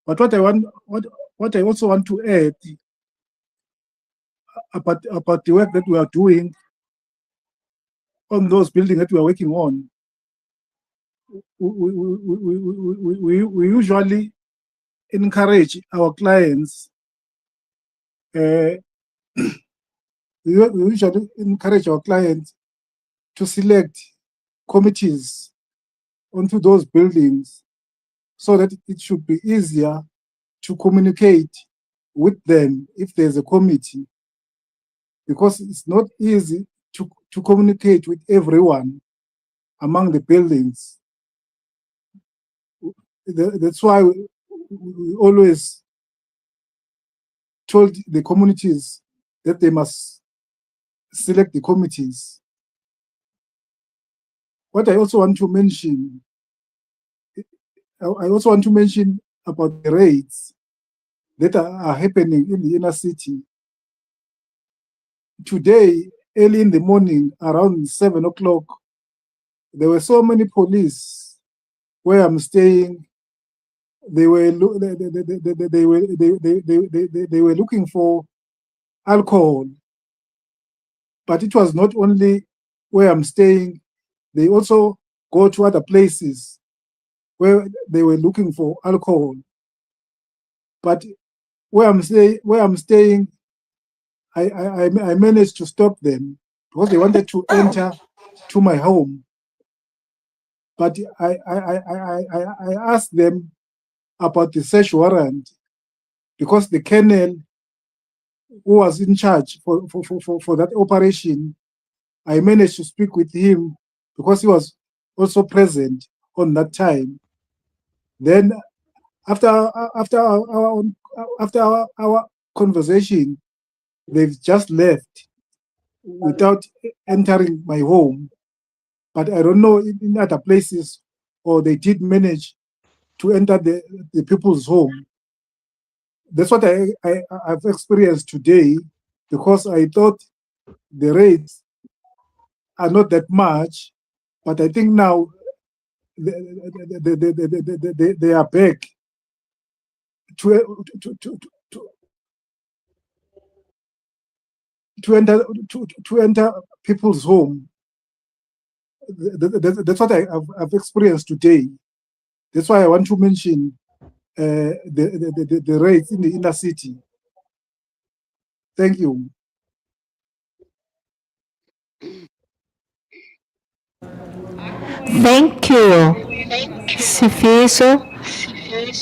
But what I also want to add about the work that we are doing on those buildings that we are working on, we usually encourage our clients. We usually encourage our clients to select committees onto those buildings so that it should be easier to communicate with them if there's a committee, because it's not easy to communicate with everyone among the buildings. That's why we always told the communities that they must select the committees. What I also want to mention, about the raids that are happening in the inner city. Today, early in the morning, around 7 o'clock, there were so many police where I'm staying. They were looking for alcohol, but it was not only where I'm staying. They also go to other places where they were looking for alcohol. But where I'm staying, I managed to stop them because they wanted to enter to my home. But I asked them about the search warrant, because the colonel who was in charge for that operation, I managed to speak with him because he was also present on that time. Then after our conversation, they've just left without entering my home. But I don't know in other places, or they did manage to enter the people's home. That's what I've experienced today, because I thought the raids are not that much, but I think now they are back to enter people's home. That's what I've experienced today. That's why I want to mention the raids in the inner city. Thank you. Thank you, Sifiso.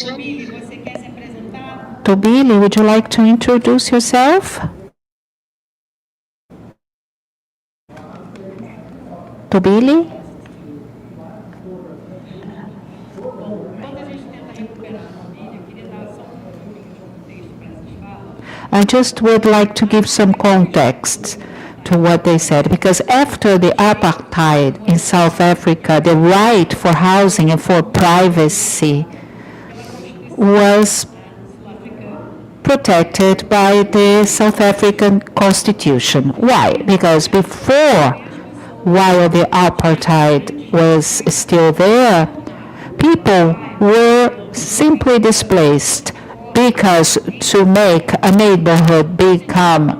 Tobili, você quer se apresentar? Tobili, would you like to introduce yourself? Tobili? Enquanto a gente tenta recuperar a família, queria dar só contexto para essas falas. I just would like to give some context to what they said, because after the apartheid in South Africa, the right for housing and for privacy was protected by the South African Constitution. Why? Because before, while the apartheid was still there, people were simply displaced because to make a neighborhood become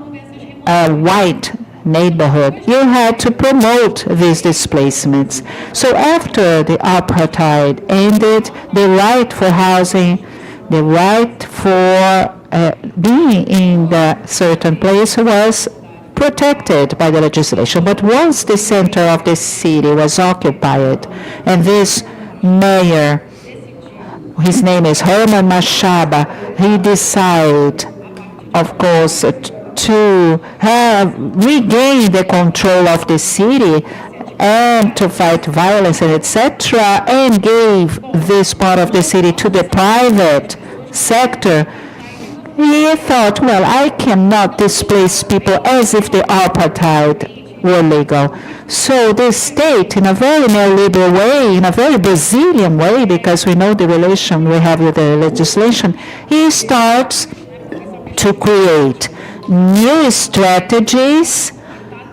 a white neighborhood, you had to promote these displacements. So after the apartheid ended, the right for housing, the right for being in the certain place was protected by the legislation. But once the center of the city was occupied, and this mayor, his name is Herman Mashaba, he decided, of course, to regain the control of the city and to fight violence and etc., and gave this part of the city to the private sector. He thought, well, I cannot displace people as if the apartheid were legal. So the state, in a very neoliberal way, in a very Brazilian way, because we know the relation we have with the legislation, he starts to create new strategies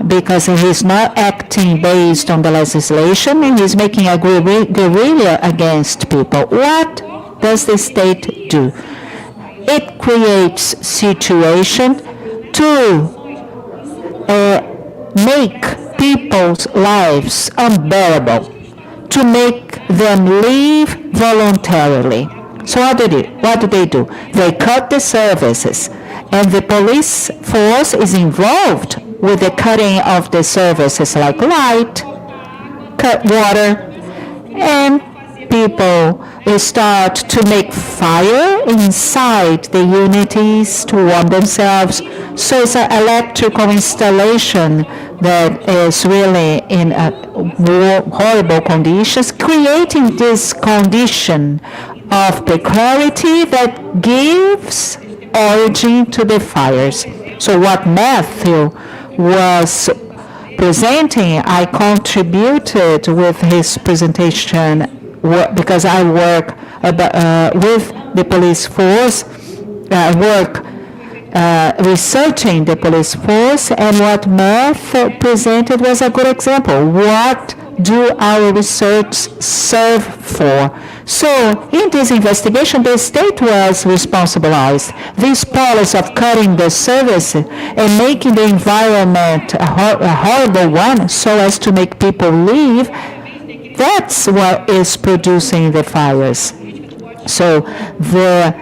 because he's not acting based on the legislation and he's making a guerrilla against people. What does the state do? It creates situation to make people's lives unbearable, to make them leave voluntarily. So what do they do? They cut the services, and the police force is involved with the cutting of the services like light, cut water, and people start to make fire inside the unities to warm themselves. So it's an electrical installation that is really in horrible conditions, creating this condition of precarity that gives origin to the fires. So what Matthew was presenting, I contributed with his presentation because I work with the police force, researching the police force, and what Matt presented was a good example. What do our research serve for? So in this investigation, the state was responsibilized. This policy of cutting the service and making the environment a horrible one so as to make people leave, that's what is producing the fires. So the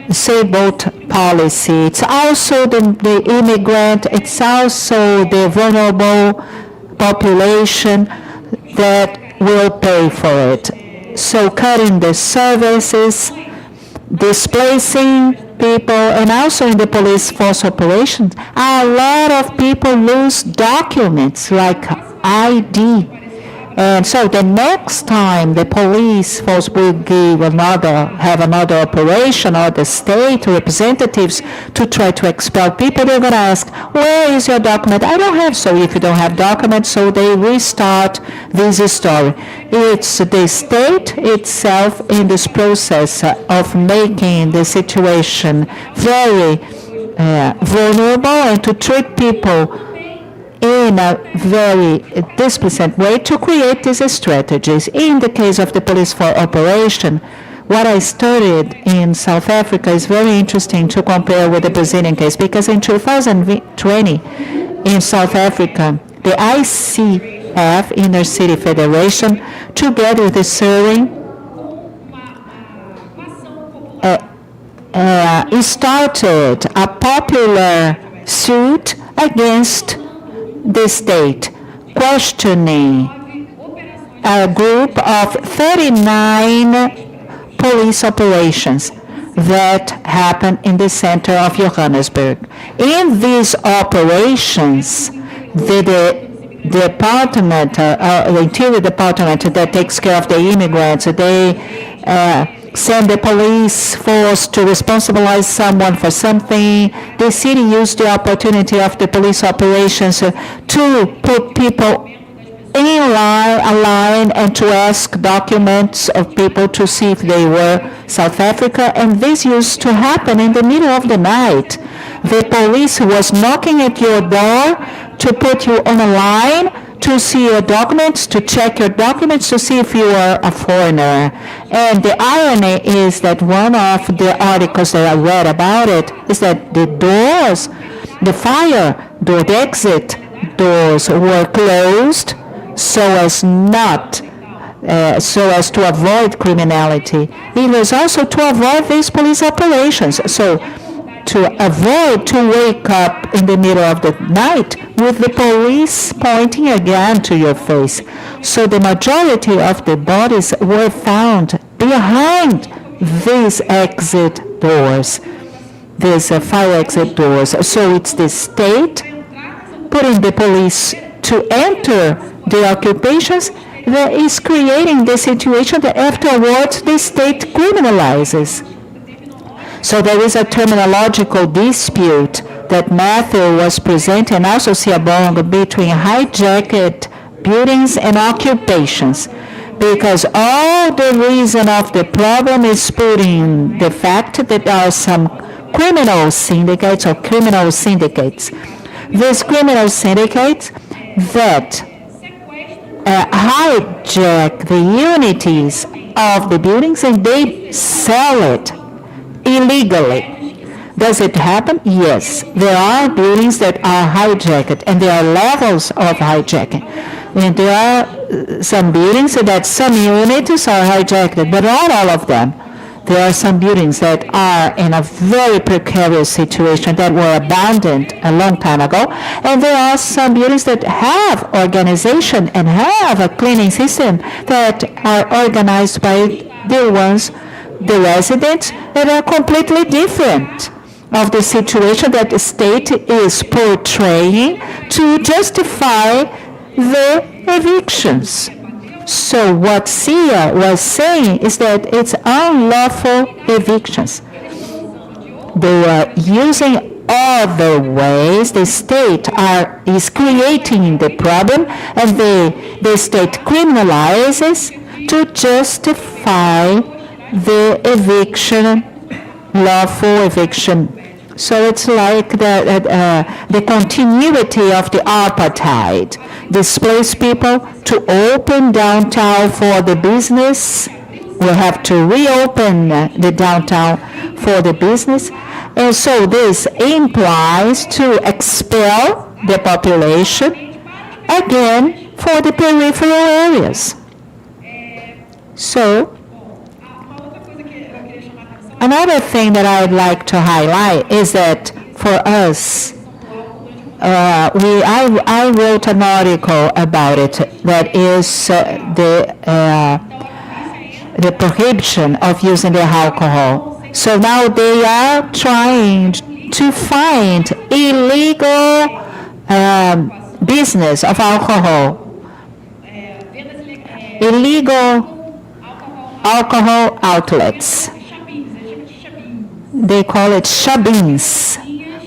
disabled policy, it's also the immigrant, it's also the vulnerable population that will pay for it. So cutting the services, displacing people, and also in the police force operations, a lot of people lose documents like ID. And so the next time the police force will have another operation, or the state representatives to try to expel people, they're going to ask, where is your document? I don't have. So if you don't have documents, so they restart this story. It's the state itself in this process of making the situation very vulnerable and to treat people in a very displeasant way to create these strategies. In the case of the police force operation, what I studied in South Africa is very interesting to compare with the Brazilian case, because in 2020 in South Africa, the ICF, Inner City Federation, together with the Surrey, started a popular suit against the state, questioning a group of 39 police operations that happened in the center of Johannesburg. In these operations, the department, the Interior Department that takes care of the immigrants, they send the police force to responsibilize someone for something. The city used the opportunity of the police operations to put people in a line and to ask documents of people to see if they were South Africa. And this used to happen in the middle of the night. The police was knocking at your door to put you on a line to see your documents, to check your documents to see if you are a foreigner. And the irony is that one of the articles that I read about it is that the doors, the fire door, the exit doors were closed so as to avoid criminality. It was also to avoid these police operations. So to avoid to wake up in the middle of the night with the police pointing again to your face. So the majority of the bodies were found behind these exit doors, these fire exit doors. So it's the state putting the police to enter the occupations that is creating the situation that afterwards the state criminalizes. So there is a terminological dispute that Matthew was presenting, and also Siabong, between hijacked buildings and occupations. Because all the reason of the problem is putting the fact that there are some criminal syndicates or criminal syndicates. These criminal syndicates that hijack the unities of the buildings and they sell it illegally. Does it happen? Yes. There are buildings that are hijacked, and there are levels of hijacking. And there are some buildings that some units are hijacked, but not all of them. There are some buildings that are in a very precarious situation that were abandoned a long time ago, and there are some buildings that have organization and have a cleaning system that are organized by the residents that are completely different of the situation that the state is portraying to justify the evictions. So what Sia was saying is that it's unlawful evictions. They are using other ways. The state is creating the problem, and the state criminalizes to justify the eviction, lawful eviction. So it's like the continuity of the apartheid. Displace people to open downtown for the business. We have to reopen the downtown for the business. And so this implies to expel the population again for the peripheral areas. So another thing that I would like to highlight is that for us, I wrote an article about it that is the prohibition of using the alcohol. So now they are trying to find illegal business of alcohol, illegal alcohol outlets. They call it shabins,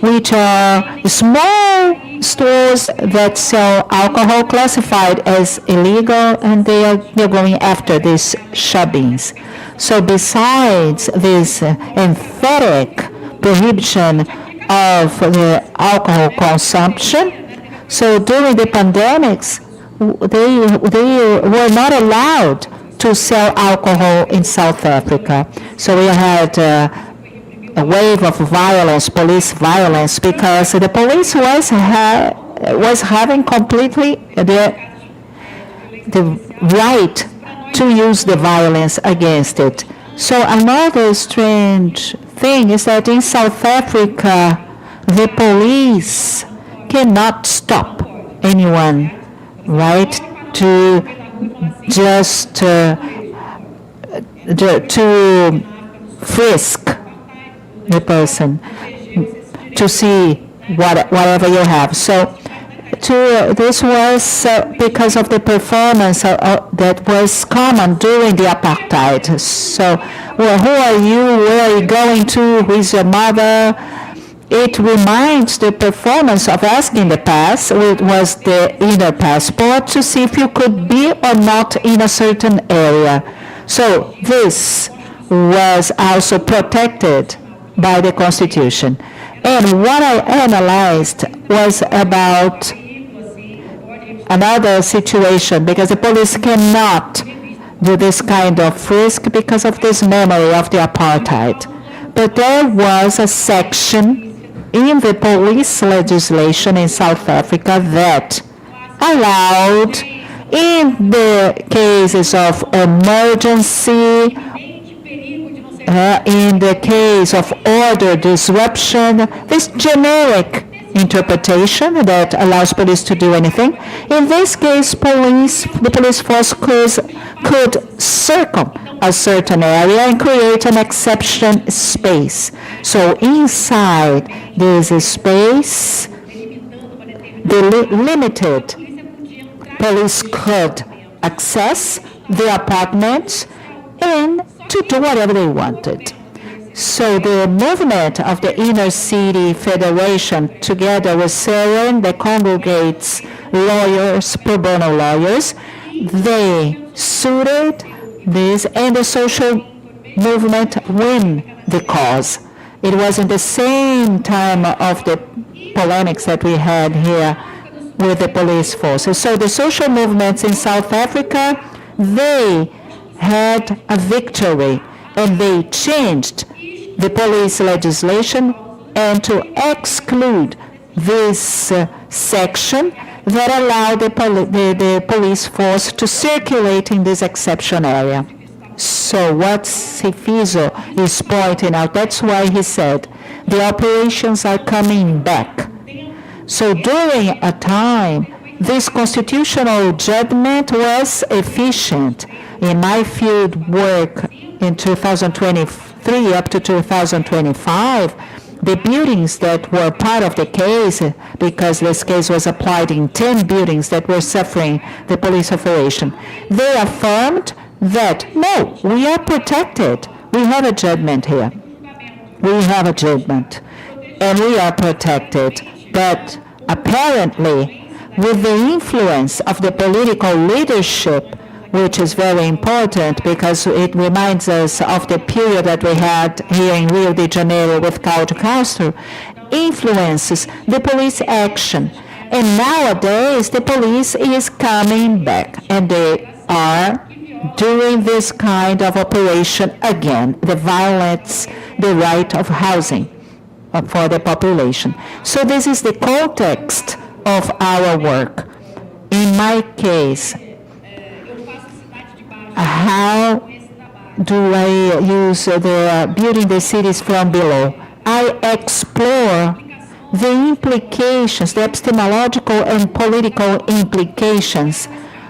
which are small stores that sell alcohol classified as illegal, and they're going after these shabins. So besides this emphatic prohibition of the alcohol consumption, so during the pandemics, they were not allowed to sell alcohol in South Africa. So we had a wave of violence, police violence, because the police was having completely the right to use the violence against it. So another strange thing is that in South Africa, the police cannot stop anyone, right, to just to frisk the person to see whatever you have. So this was because of the performance that was common during the apartheid. So, well, who are you? Where are you going to? Who is your mother? It reminds the performance of asking the pass, which was the inner passport, to see if you could be or not in a certain area. So this was also protected by the Constitution. And what I analyzed was about another situation because the police cannot do this kind of risk because of this memory of the apartheid. But there was a section in the police legislation in South Africa that allowed, in the cases of emergency, in the case of order disruption, this generic interpretation that allows police to do anything. In this case, the police force could circle a certain area and create an exception space. So inside this space, the limited police could access the apartments and to do whatever they wanted. So the movement of the Inner City Federation, together with CERN, that congregates lawyers, pro bono lawyers, they suited this, and the social movement win the cause. It was in the same time of the polemics that we had here with the police forces. So the social movements in South Africa, they had a victory, and they changed the police legislation and to exclude this section that allowed the police force to circulate in this exception area. So what Fazer is pointing out, that's why he said the operations are coming back. So during a time, this constitutional judgment was efficient. In my field work in 2023 up to 2025, the buildings that were part of the case, because this case was applied in 10 buildings that were suffering the police operation, they affirmed that, no, we are protected. We have a judgment here. We have a judgment, and we are protected. But apparently, with the influence of the political leadership, which is very important because it reminds us of the period that we had here in Rio de Janeiro with Cláudio Castro, influences the police action. And nowadays, the police is coming back, and they are doing this kind of operation again, the violence, the right of housing for the population. So this is the context of our work. In my case, how do I use the building the cities from below? I explore the implications, the epistemological and political implications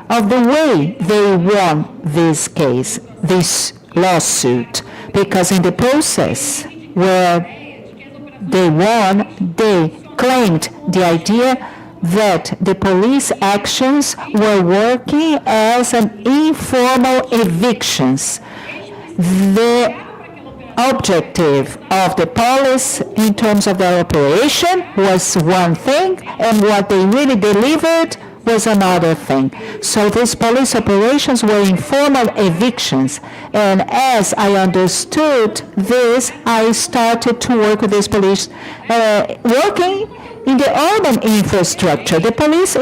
of the way they won this case, this lawsuit. Because in the process where they won, they claimed the idea that the police actions were working as an informal evictions. The objective of the police in terms of their operation was one thing, and what they really delivered was another thing. So these police operations were informal evictions, and as I understood this, I started to work with these police, working in the urban infrastructure. The police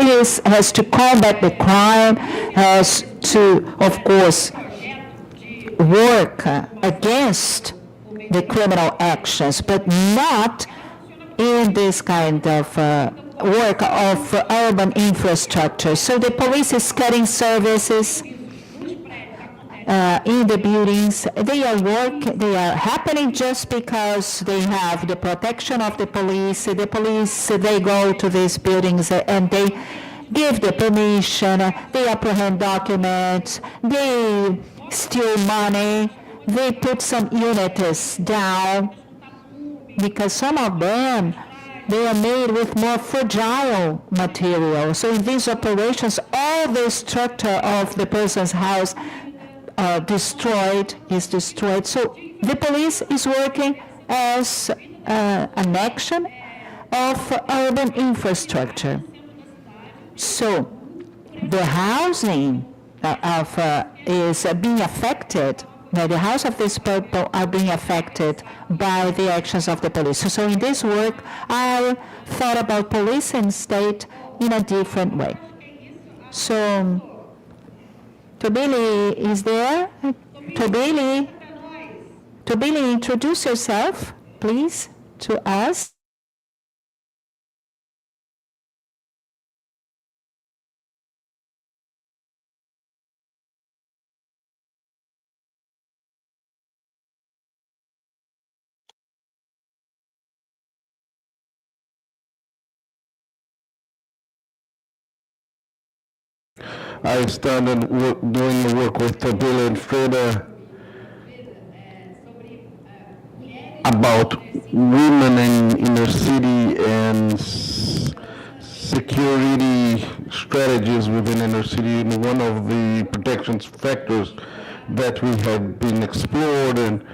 has to combat the crime, has to, of course, work against the criminal actions, but not in this kind of work of urban infrastructure. So the police is cutting services in the buildings. They are happening just because they have the protection of the police. The police, they go to these buildings and they give the permission, they apprehend documents, they steal money, they put some units down, because some of them, they are made with more fragile material. So in these operations, all the structure of the person's house is destroyed. So the police is working as an action of urban infrastructure. So the housing is being affected, the house of these people are being affected by the actions of the police. So in this work, I thought about police and state in a different way. So, Tobili is there? Tobili? Tobili, introduce yourself, please, to us. I started doing the work with Tabila and Freda about women in inner city and security strategies within inner city. And one of the protection factors that we have been explored and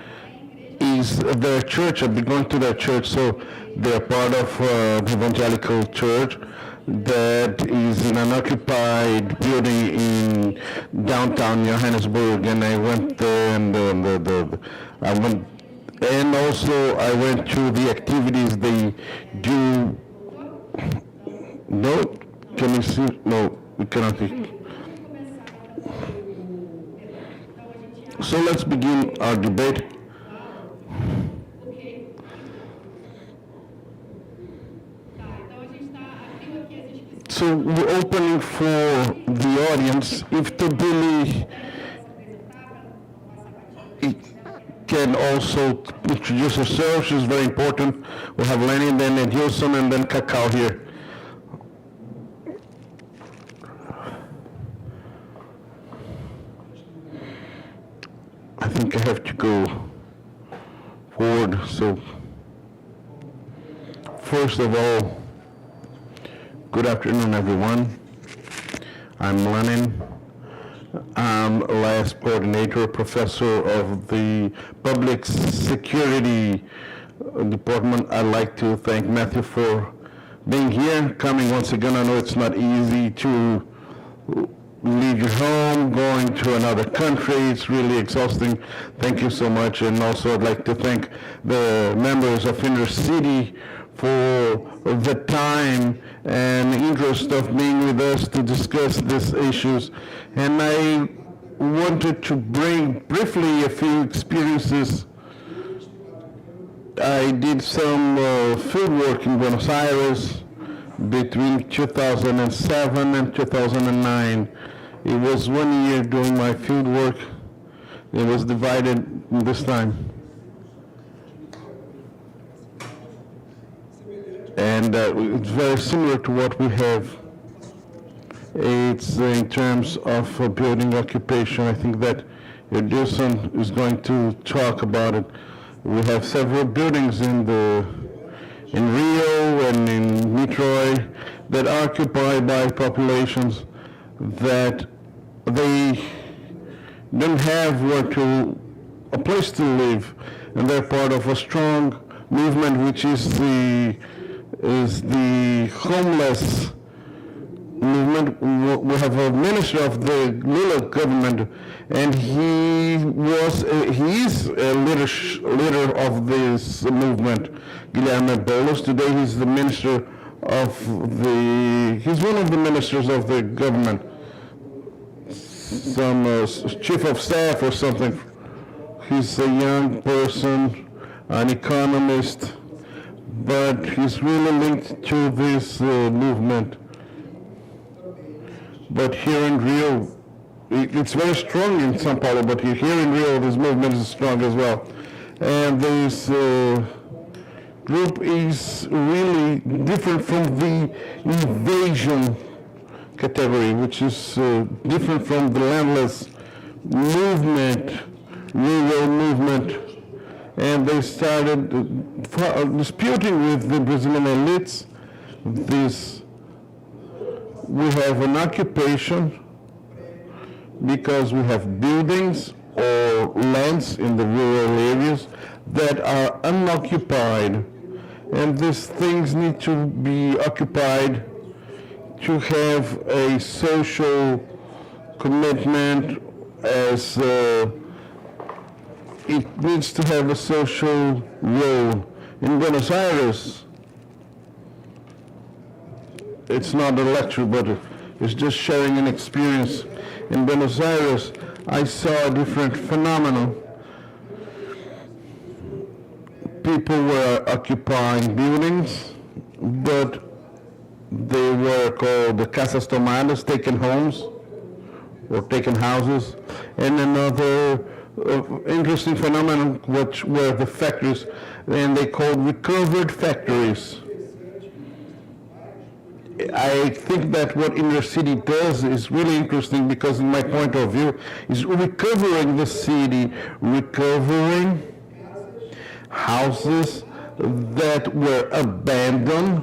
is their church. I've been going to their church, so they're part of the evangelical church that is in an occupied building in downtown Johannesburg, and I went there, and I went, and also I went to the activities they do. No, can you see? No, we cannot see. So let's begin our debate. So we're opening for the audience. If Tobili can also introduce herself, she's very important. We'll have Lenny, then Edilson, and then Cacao here. I think I have to go forward. So first of all, good afternoon, everyone. I'm Lenin. I'm last coordinator, professor of the Public Security Department. I'd like to thank Matthew for being here, coming once again. I know it's not easy to leave your home, going to another country. It's really exhausting. Thank you so much. And also I'd like to thank the members of Inner City for the time and interest of being with us to discuss these issues. And I wanted to bring briefly a few experiences. I did some field work in Buenos Aires between 2007 and 2009. It was 1 year doing my field work. It was divided this time. And it's very similar to what we have. It's in terms of building occupation. I think that Edilson is going to talk about it. We have several buildings in Rio and in Niterói that are occupied by populations that they don't have a place to live, and they're part of a strong movement, which is the homeless movement. We have a minister of the Lula government, and he is a leader of this movement, Guilherme Boulos. Today he's the minister of he's one of the ministers of the government, some chief of staff or something. He's a young person, an economist, but he's really linked to this movement. But here in Rio, it's very strong in São Paulo, but here in Rio, this movement is strong as well. And this group is really different from the invasion category, which is different from the landless movement, rural movement. And they started disputing with the Brazilian elites. We have an occupation because we have buildings or lands in the rural areas that are unoccupied, and these things need to be occupied to have a social commitment, as it needs to have a social role. In Buenos Aires, it's not a lecture, but is just sharing an experience. In Buenos Aires, I saw a different phenomenon. People were occupying buildings, but they were called the casas tomadas, taken homes or taken houses. And another interesting phenomenon, which were the factories, and they called recovered factories. I think that what inner city does is really interesting because, in my point of view, is recovering the city, recovering houses that were abandoned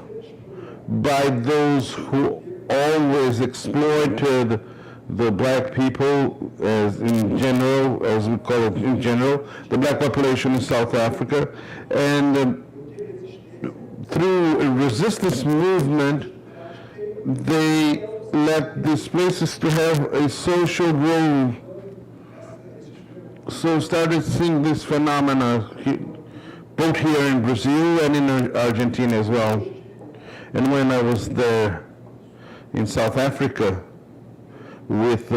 by those who always exploited the black people, as in general, as we call it in general, the black population in South Africa, and through a resistance movement, they let these places to have a social role. So started seeing this phenomena both here in Brazil and in Argentina as well. And when I was there in South Africa with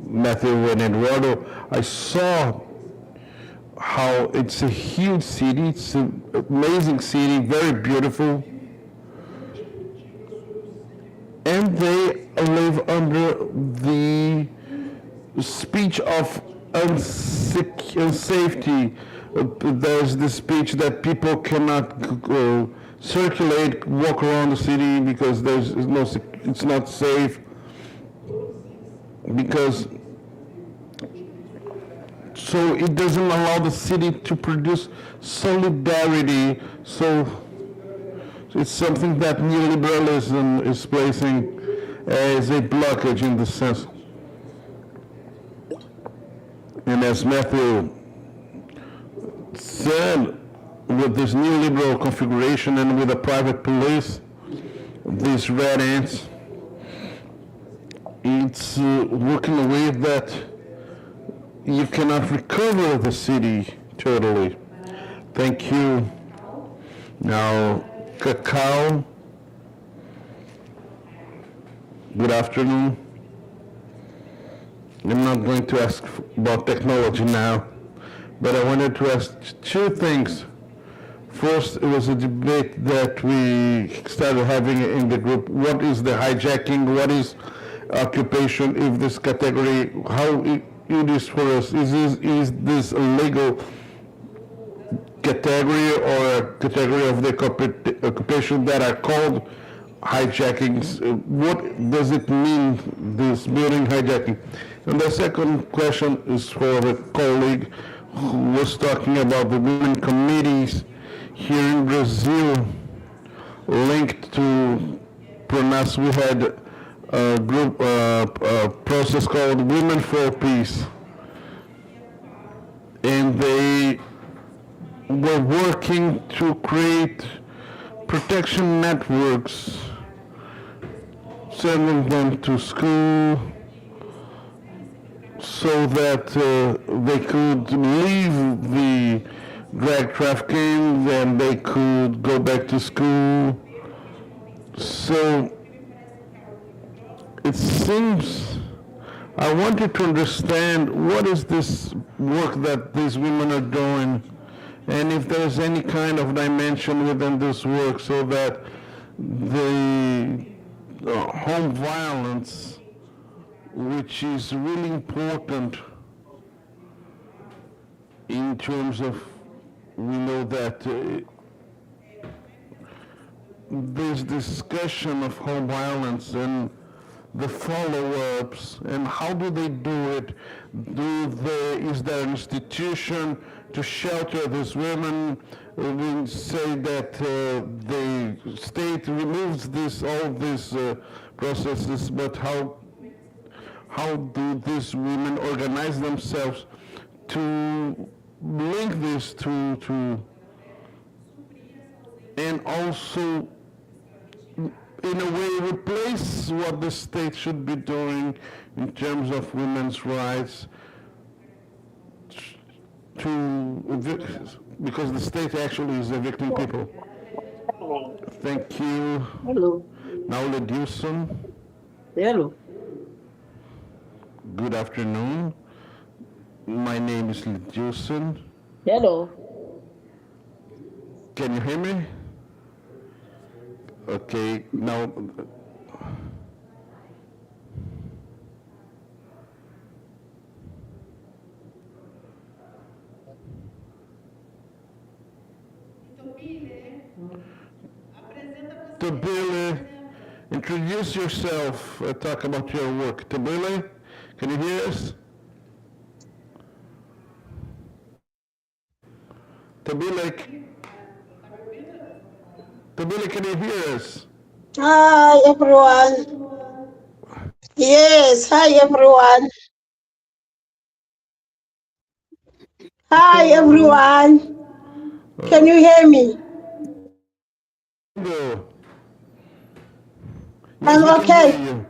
Matthew and Eduardo, I saw how it's a huge city, it's an amazing city, very beautiful, and they live under the speech of unsafety. There's the speech that people cannot circulate, walk around the city because it's not safe. So it doesn't allow the city to produce solidarity. So it's something that neoliberalism is placing as a blockage in the sense. And as Matthew said, with this neoliberal configuration and with the private police, these red ants, it's working a way that you cannot recover the city totally. Thank you. Now, Cacao, good afternoon. I'm not going to ask about technology now, but I wanted to ask two things. First, it was a debate that we started having in the group. What is the hijacking? What is occupation? If this category, how it is for us? Is this a legal category or a category of the occupation that are called hijackings? What does it mean, this building hijacking? And the second question is for the colleague who was talking about the women committees here in Brazil linked to PRONAS. We had a group, a process called Women for Peace, and they were working to create protection networks, sending them to school so that they could leave the drug trafficking and they could go back to school. So it seems, I wanted to understand what is this work that these women are doing, and if there's any kind of dimension within this work so that the home violence, which is really important in terms of, we know that this discussion of home violence and the follow-ups, and how do they do it? Is there an institution to shelter these women? We say that the state removes all these processes, but how do these women organize themselves to link this to and also in a way replace what the state should be doing in terms of women's rights because the state actually is evicting people. Thank you. Hello. Now, Ledilson, Hello. good afternoon. My name is Ledilson. Hello. Can you hear me? Okay, now, Tabile, introduce yourself, talk about your work. Tabile, can you hear us? Tabile, can you hear us? Hi everyone. Yes, hi everyone. Hi everyone. Can you hear me? Go. I'm we okay. Can hear you.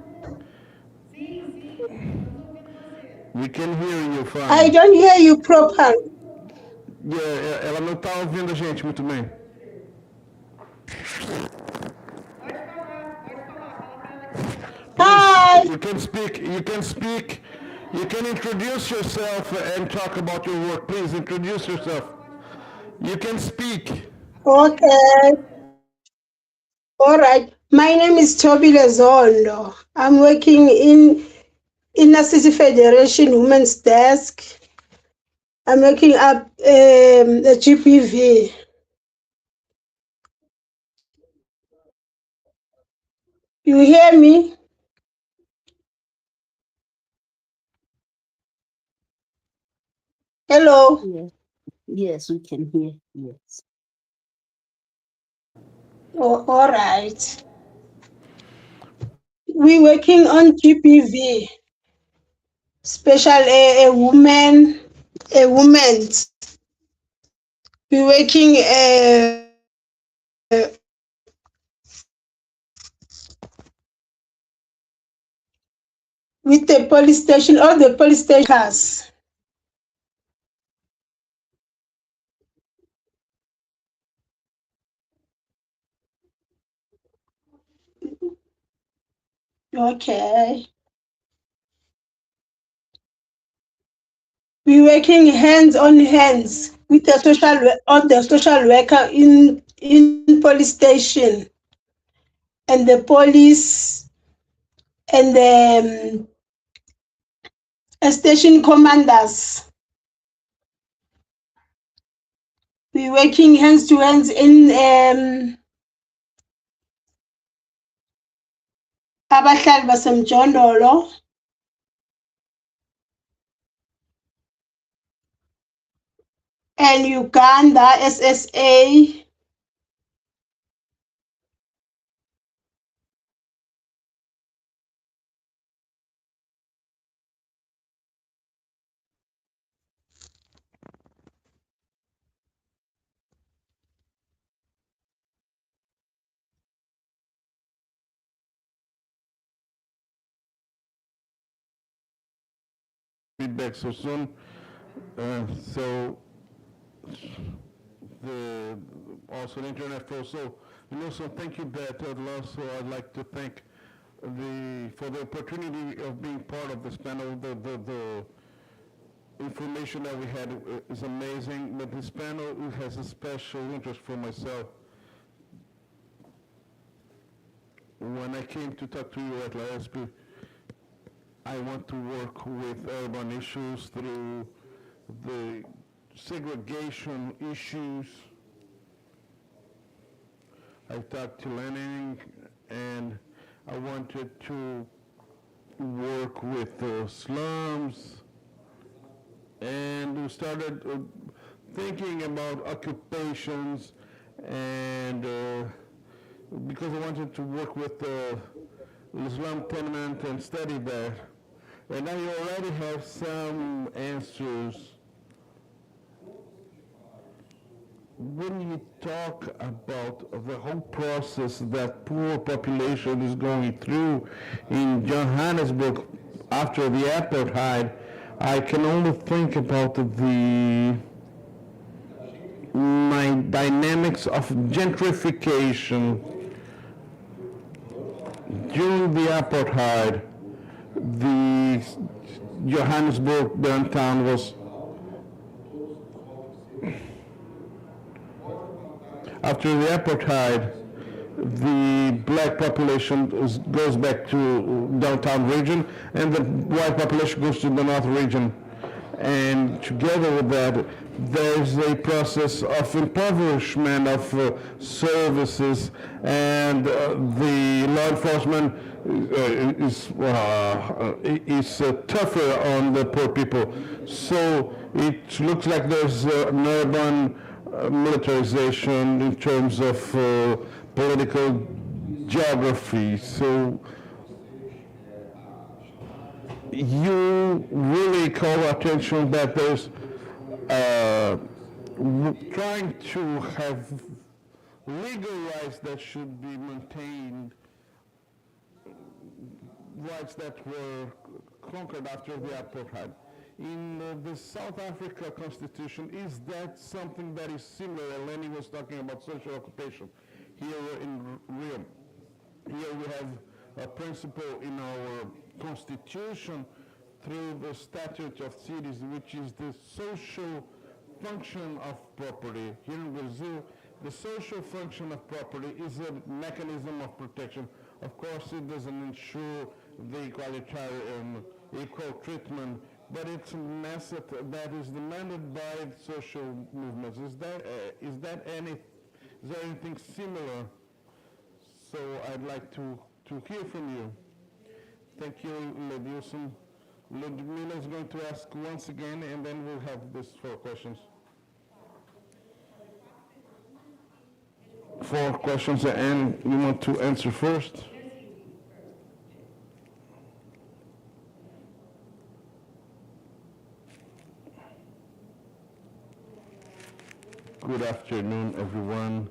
We can hear you fine. I don't hear you properly. Yeah, ela não está ouvindo a gente muito bem. Hi. You can speak, you can introduce yourself and talk about your work. Please introduce yourself. You can speak. Okay. All right. My name is Toby Lezondo. I'm working in Inner City Federation Women's Desk. I'm working up the GPV. You hear me? Hello. Yes. Yes, we can hear. Yes. Oh, all right. We're working on GPV, special a woman. We're working with the police station, all the police stations. Okay. We're working hands on hands with the social worker in police station and the police and the station commanders. We're working hands to hands in abahlali basemjondolo and Uganda SSA. Feedback so soon. So also the internet flow. So thank you, Beth. Also, I'd like to thank for the opportunity of being part of this panel. The information that we had is amazing, but this panel has a special interest for myself. When I came to talk to you at LASP, I want to work with urban issues through the segregation issues. I talked to Lenin, and I wanted to work with the slums, and we started thinking about occupations, and because I wanted to work with the slum tenement and study that. And I already have some answers. When you talk about the whole process that poor population is going through in Johannesburg after the apartheid, I can only think about my dynamics of gentrification. during the apartheid, the Johannesburg downtown was, after the apartheid, the black population goes back to downtown region, and the white population goes to the north region. And together with that, there's a process of impoverishment of services, and the law enforcement is tougher on the poor people. So it looks like there's an urban militarization in terms of political geography. So you really call attention that there's trying to have legal rights that should be maintained, rights that were conquered after the apartheid. In the South Africa Constitution, is that something that is similar? Lenny was talking about social occupation. Here in Rio, here we have a principle in our Constitution through the Statute of Cities, which is the social function of property. Here in Brazil, the social function of property is a mechanism of protection. Of course, it doesn't ensure the equalitarian equal treatment, but it's a method that is demanded by social movements. Is there anything similar? So I'd like to hear from you. Thank you, Lediuson. Ludmila is going to ask once again, and then we'll have these 4 questions. 4 questions, and you want to answer first? Good afternoon, everyone.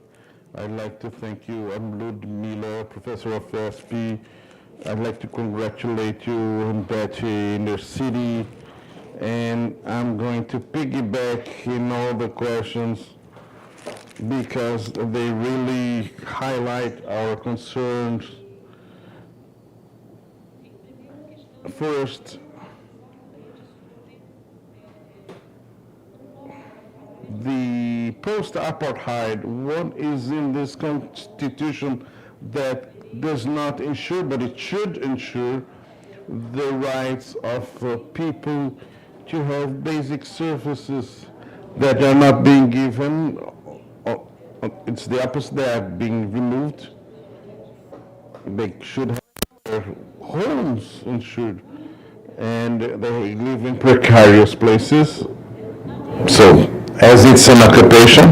I'd like to thank you. I'm Ludmila, professor of SP. I'd like to congratulate you and Betty in the city. And I'm going to piggyback in all the questions because they really highlight our concerns. First, the post-apartheid, what is in this constitution that does not ensure, but it should ensure, the rights of people to have basic services that are not being given. It's the opposite, they are being removed. They should have their homes insured, and they live in precarious places. So, as it's an occupation,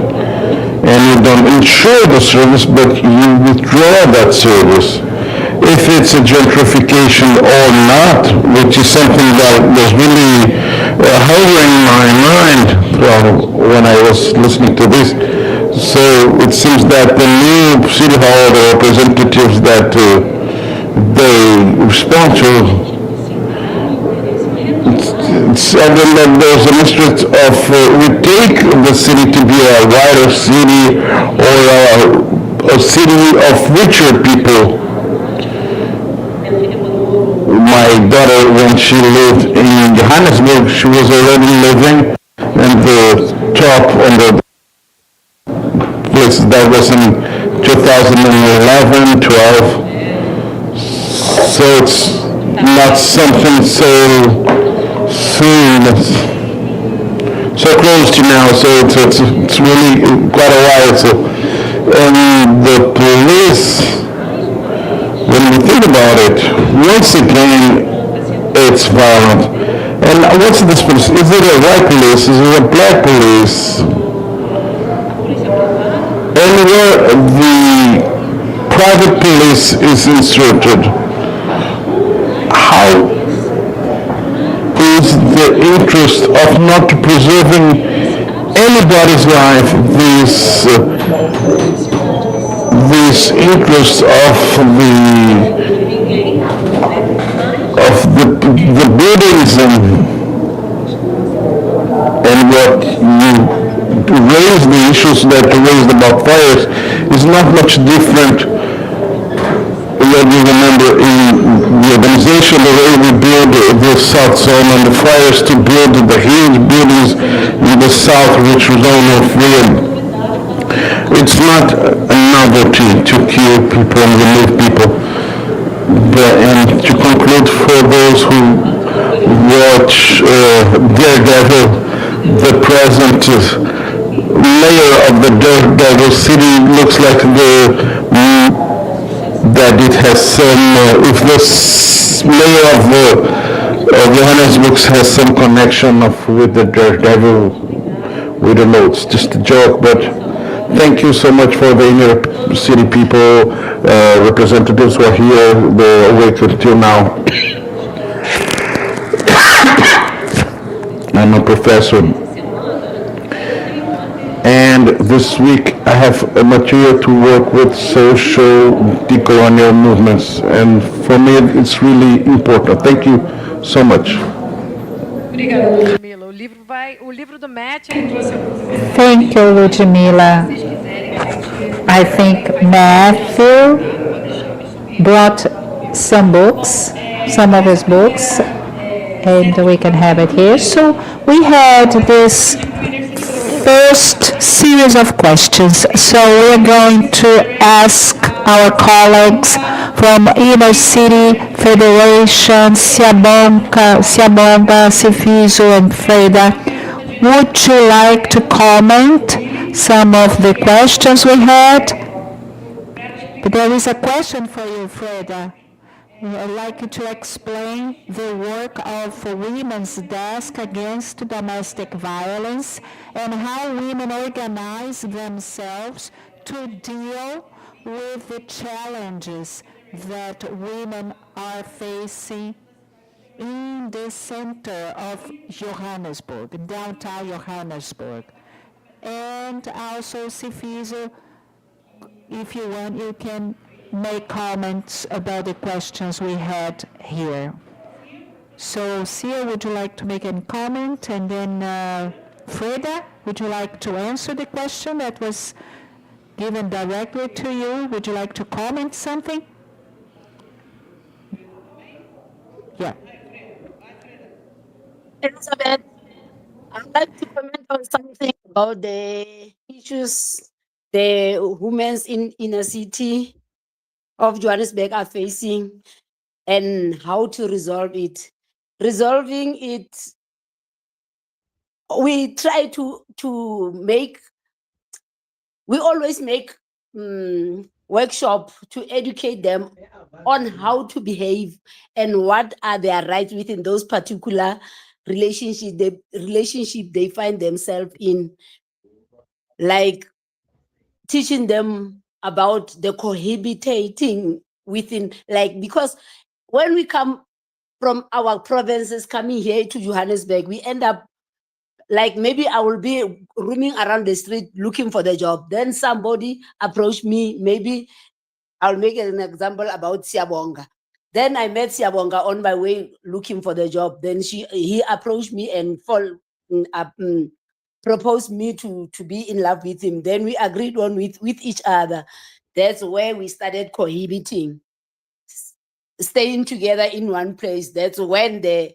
and you don't insure the service, but you withdraw that service. If it's a gentrification or not, which is something that was really hovering in my mind when I was listening to this. So it seems that the new city hall, the representatives that they respond to, there's an interest of we take the city to be a wider city or a city of richer people. My daughter, when she lived in Johannesburg, she was already living in the top on the place that was in 2011, 12. So it's not something so close to now, so it's really quite a while. So, and the police, when we think about it, once again, it's violent. And what's this police? Is it a white police? Is it a black police? And where the private police is inserted, how is the interest of not preserving anybody's life, this interest of the buildings and what you raise, the issues that you raised about fires is not much different that you remember in the organization, the way we build the South Zone and the fires to build the huge buildings in the South, which was all of wind. It's not a novelty to kill people and remove people. And to conclude, for those who watch Daredevil, the present layer of the Daredevil city looks like that it has some, if this layer of Johannesburg has some connection with the Daredevil with the notes. Just a joke, but thank you so much for the inner city people, representatives who are here, they're awake until now. I'm a professor. And this week I have a material to work with social decolonial movements. And for me, it's really important. Thank you so much. Obrigada, Ludmila. O livro do Matt, ele trouxe alguns Thank you, Ludmila. I think Matthew brought some books, some of his books, and we can have it here. So we had this first series of questions. So we're going to ask our colleagues from Inner City Federation, Siabonga, Sifiso, and Freda. Would you like to comment some of the questions we had? There is a question for you, Freda. I'd like you to explain the work of Women's Desk Against Domestic Violence and how women organize themselves to deal with the challenges that women are facing in the center of Johannesburg, downtown Johannesburg. And also, Sifiso, if you want, you can make comments about the questions we had here. So, Sia, would you like to make any comment? And then, Freda, would you like to answer the question that was given directly to you? Would you like to comment something? Yeah. Elizabeth, I'd like to comment on something about the issues the women in inner city of Johannesburg are facing and how to resolve it. Resolving it, we try we always make workshop to educate them on how to behave and what are their rights within those particular relationship they find themselves in, like teaching them about the cohabitating within, like, because when we come from our provinces coming here to Johannesburg, we end up like, maybe I will be roaming around the street looking for the job. Then somebody approached me, maybe I'll make an example about Siabonga. Then I met Siabonga on my way looking for the job. Then he approached me and proposed me to be in love with him. Then we agreed on with each other. That's where we started cohabiting, staying together in one place. That's when the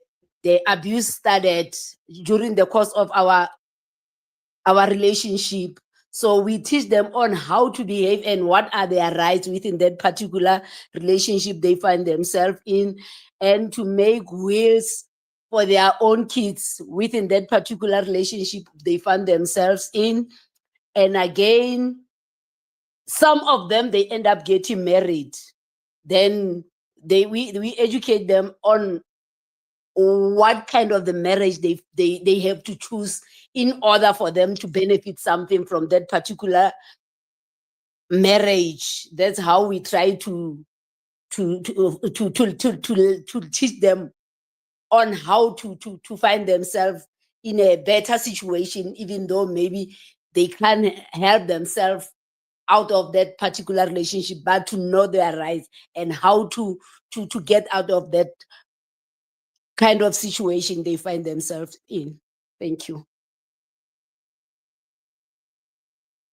abuse started during the course of our relationship. So we teach them on how to behave and what are their rights within that particular relationship they find themselves in, and to make wills for their own kids within that particular relationship they find themselves in. And again, some of them, they end up getting married. Then we educate them on what kind of the marriage they have to choose in order for them to benefit something from that particular marriage. That's how we try to teach them on how to find themselves in a better situation, even though maybe they can't help themselves out of that particular relationship, but to know their rights and how to get out of that kind of situation they find themselves in. Thank you.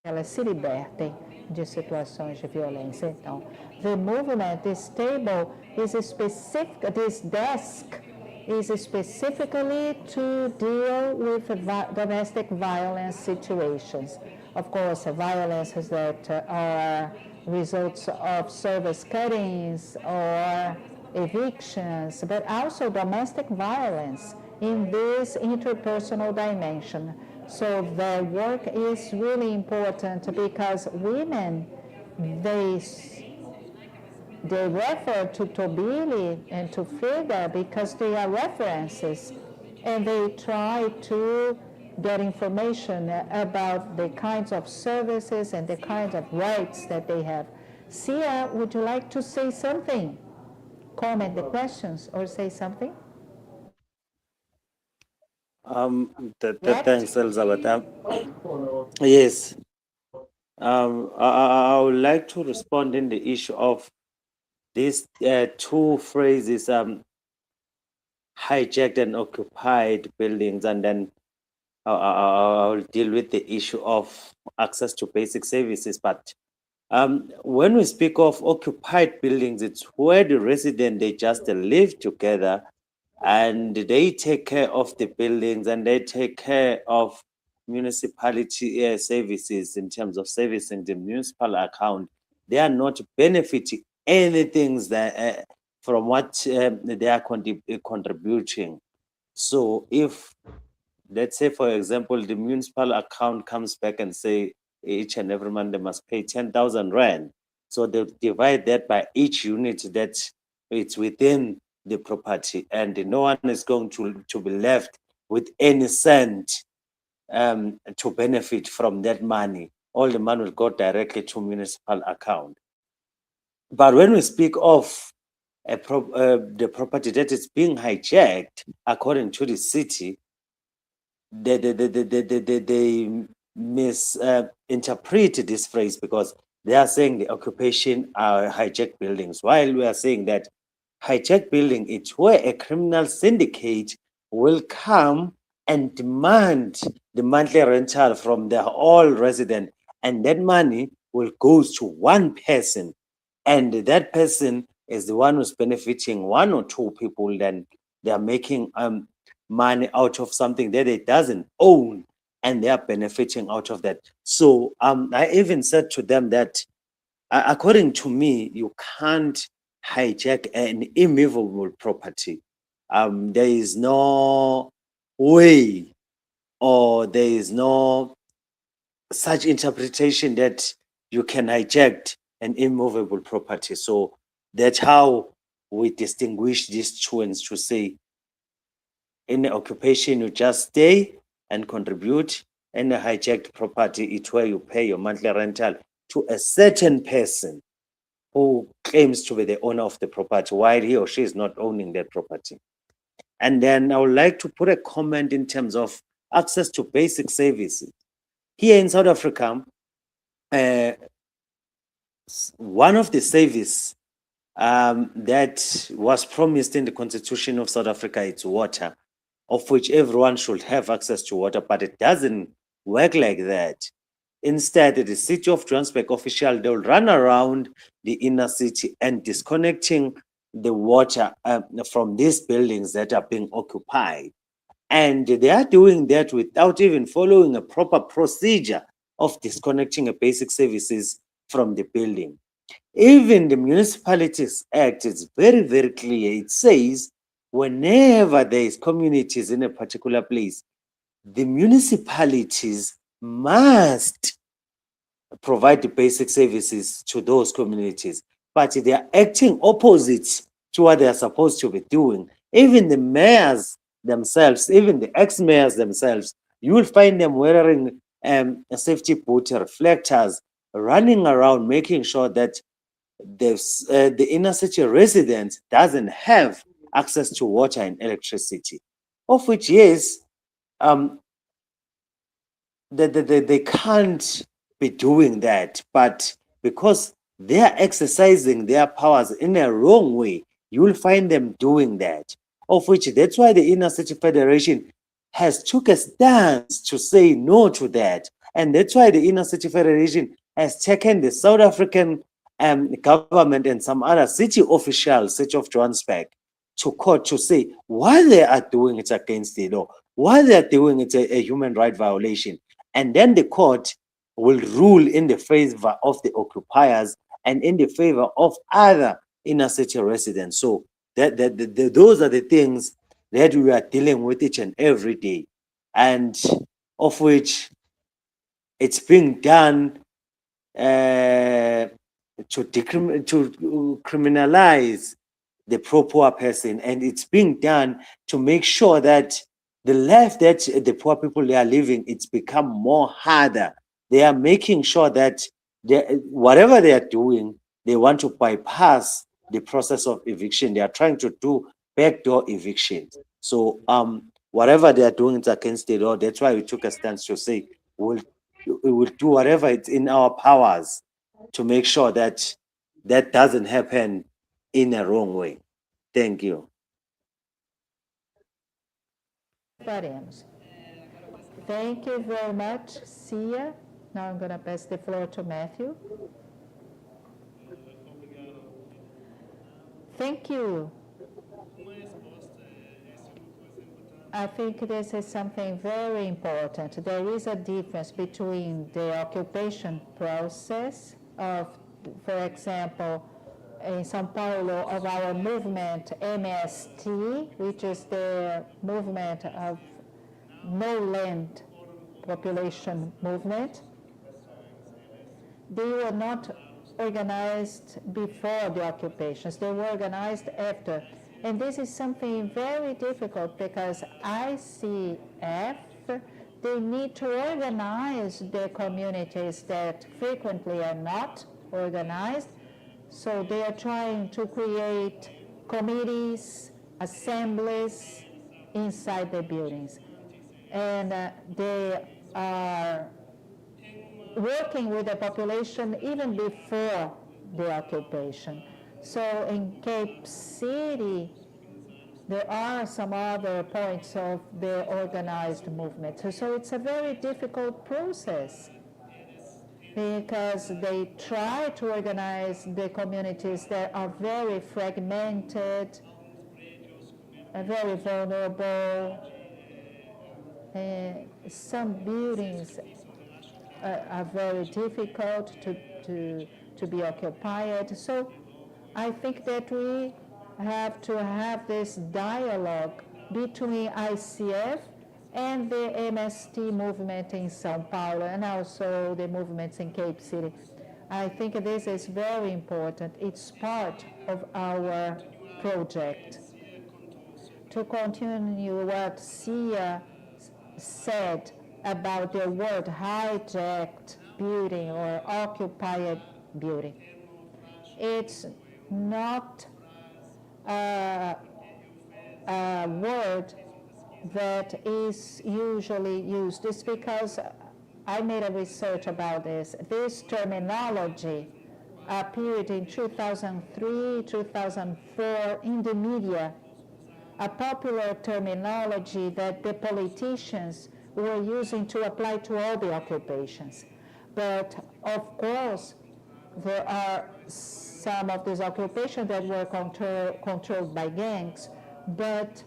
elas se libertem de situações de violência. Então, the movement, this table is specific, this desk is specifically to deal with domestic violence situations. Of course, violences that are results of service cuttings or evictions, but also domestic violence in this interpersonal dimension. So their work is really important because women, they refer to Tobili and to Frida because they are references, and they try to get information about the kinds of services and the kinds of rights that they have. Sia, would you like to say something? Comment the questions or say something? Thanks, Elizabeth. Yes. I would like to respond in the issue of these two phrases, hijacked and occupied buildings, and then I'll deal with the issue of access to basic services. But when we speak of occupied buildings, it's where the resident, they just live together and they take care of the buildings and they take care of municipality services in terms of servicing the municipal account. They are not benefiting anything that, from what they are contributing. So if, let's say, for example, the municipal account comes back and say each and every month they must pay 10,000 rand. So they divide that by each unit that it's within the property, and no one is going to be left with any cent to benefit from that money. All the money will go directly to municipal account. But when we speak of the property that is being hijacked, according to the city, they misinterpret this phrase because they are saying the occupation are hijacked buildings, while we are saying that hijacked building, it's where a criminal syndicate will come and demand the monthly rental from the all resident, and that money will go to one person, and that person is the one who's benefiting one or two people. Then they are making money out of something that it doesn't own, and they are benefiting out of that. So I even said to them that according to me, you can't hijack an immovable property. There is no way, or there is no such interpretation that you can hijack an immovable property. So that's how we distinguish these two, and to say in the occupation you just stay and contribute, and a hijacked property, it's where you pay your monthly rental to a certain person who claims to be the owner of the property while he or she is not owning that property. And then I would like to put a comment in terms of access to basic services. Here in South Africa, one of the services that was promised in the Constitution of South Africa is water, of which everyone should have access to water, but it doesn't work like that. Instead, the city of Johannesburg official, they'll run around the inner city and disconnecting the water from these buildings that are being occupied. And they are doing that without even following a proper procedure of disconnecting a basic services from the building. Even the Municipalities Act is very, very clear. It says whenever there is communities in a particular place, the municipalities must provide the basic services to those communities, but they are acting opposite to what they are supposed to be doing. Even the mayors themselves, even the ex-mayors themselves, you will find them wearing safety boot reflectors, running around making sure that the inner city residents doesn't have access to water and electricity, of which, yes, they can't be doing that, but because they are exercising their powers in a wrong way, you will find them doing that, of which that's why the Inner City Federation has took a stance to say no to that. And that's why the Inner City Federation has taken the South African government and some other city officials, City of Johannesburg, to court to say why they are doing it against the law, why they are doing it a human right violation. And then the court will rule in the favor of the occupiers and in the favor of other inner city residents. So those are the things that we are dealing with each and every day, and of which it's being done to criminalize the poor person, and it's being done to make sure that the life that the poor people are living, it's become more harder. They are making sure that whatever they are doing, they want to bypass the process of eviction. They are trying to do backdoor eviction. So whatever they are doing is against the law. That's why we took a stance to say we will do whatever it's in our powers to make sure that that doesn't happen in a wrong way. Thank you. Faremos. Thank you very much, Cia. Now I'm going to pass the floor to Matthew. Thank you. I think this is something very important. There is a difference between the occupation process of, for example, in São Paulo, of our movement MST, which is the movement of no land population movement. They were not organized before the occupations, they were organized after. And this is something very difficult because ICF, they need to organize the communities that frequently are not organized. So they are trying to create committees, assemblies inside the buildings. And they are working with the population even before the occupation. So in Cape City, there are some other points of the organized movement. So it's a very difficult process because they try to organize the communities that are very fragmented, very vulnerable. Some buildings are very difficult to be occupied. So I think that we have to have this dialogue between ICF and the MST movement in São Paulo and also the movements in Cape City. I think this is very important. It's part of our project. To continue what Cia said about the word hijacked building or occupied building, it's not a word that is usually used. It's because I made a research about this. This terminology appeared in 2003, 2004 in the media, a popular terminology that the politicians were using to apply to all the occupations. But of course, there are some of these occupations that were controlled by gangs, but